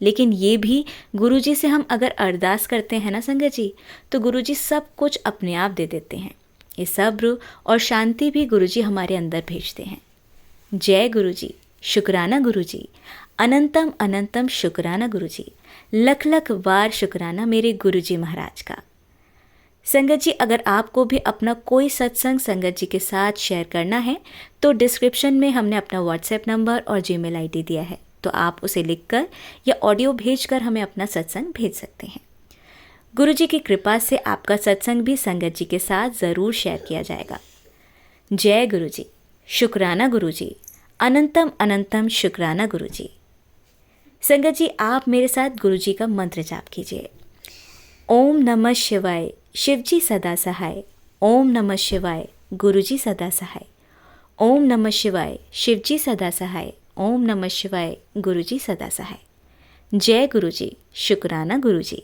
लेकिन ये भी गुरुजी से हम अगर अरदास करते हैं ना संगत जी, तो गुरुजी सब कुछ अपने आप दे देते हैं। ये सब्र और शांति भी गुरुजी हमारे अंदर भेजते हैं। जय गुरुजी, शुक्राना गुरुजी, अनंतम अनंतम शुक्राना गुरुजी। लख लख बार शुक्राना मेरे गुरुजी महाराज का। संगत जी, अगर आपको भी अपना कोई सत्संग संगत जी के साथ शेयर करना है तो डिस्क्रिप्शन में हमने अपना व्हाट्सएप नंबर और जीमेल आईडी दिया है, तो आप उसे लिखकर या ऑडियो भेजकर हमें अपना सत्संग भेज सकते हैं। गुरुजी की कृपा से आपका सत्संग भी संगत जी के साथ ज़रूर शेयर किया जाएगा। जय गुरुजी, शुक्राना गुरुजी, अनंतम अनंतम शुक्राना गुरुजी। संगत जी, आप मेरे साथ गुरुजी का मंत्र जाप कीजिए। ओम नमः शिवाय, शिवजी सदा सहाय। ओम नमः शिवाय, गुरुजी सदा सहाय। ओम नमः शिवाय, शिवजी सदा सहाय। ओम नमः शिवाय, गुरुजी सदा सहाय। जय गुरुजी, शुक्राना गुरुजी।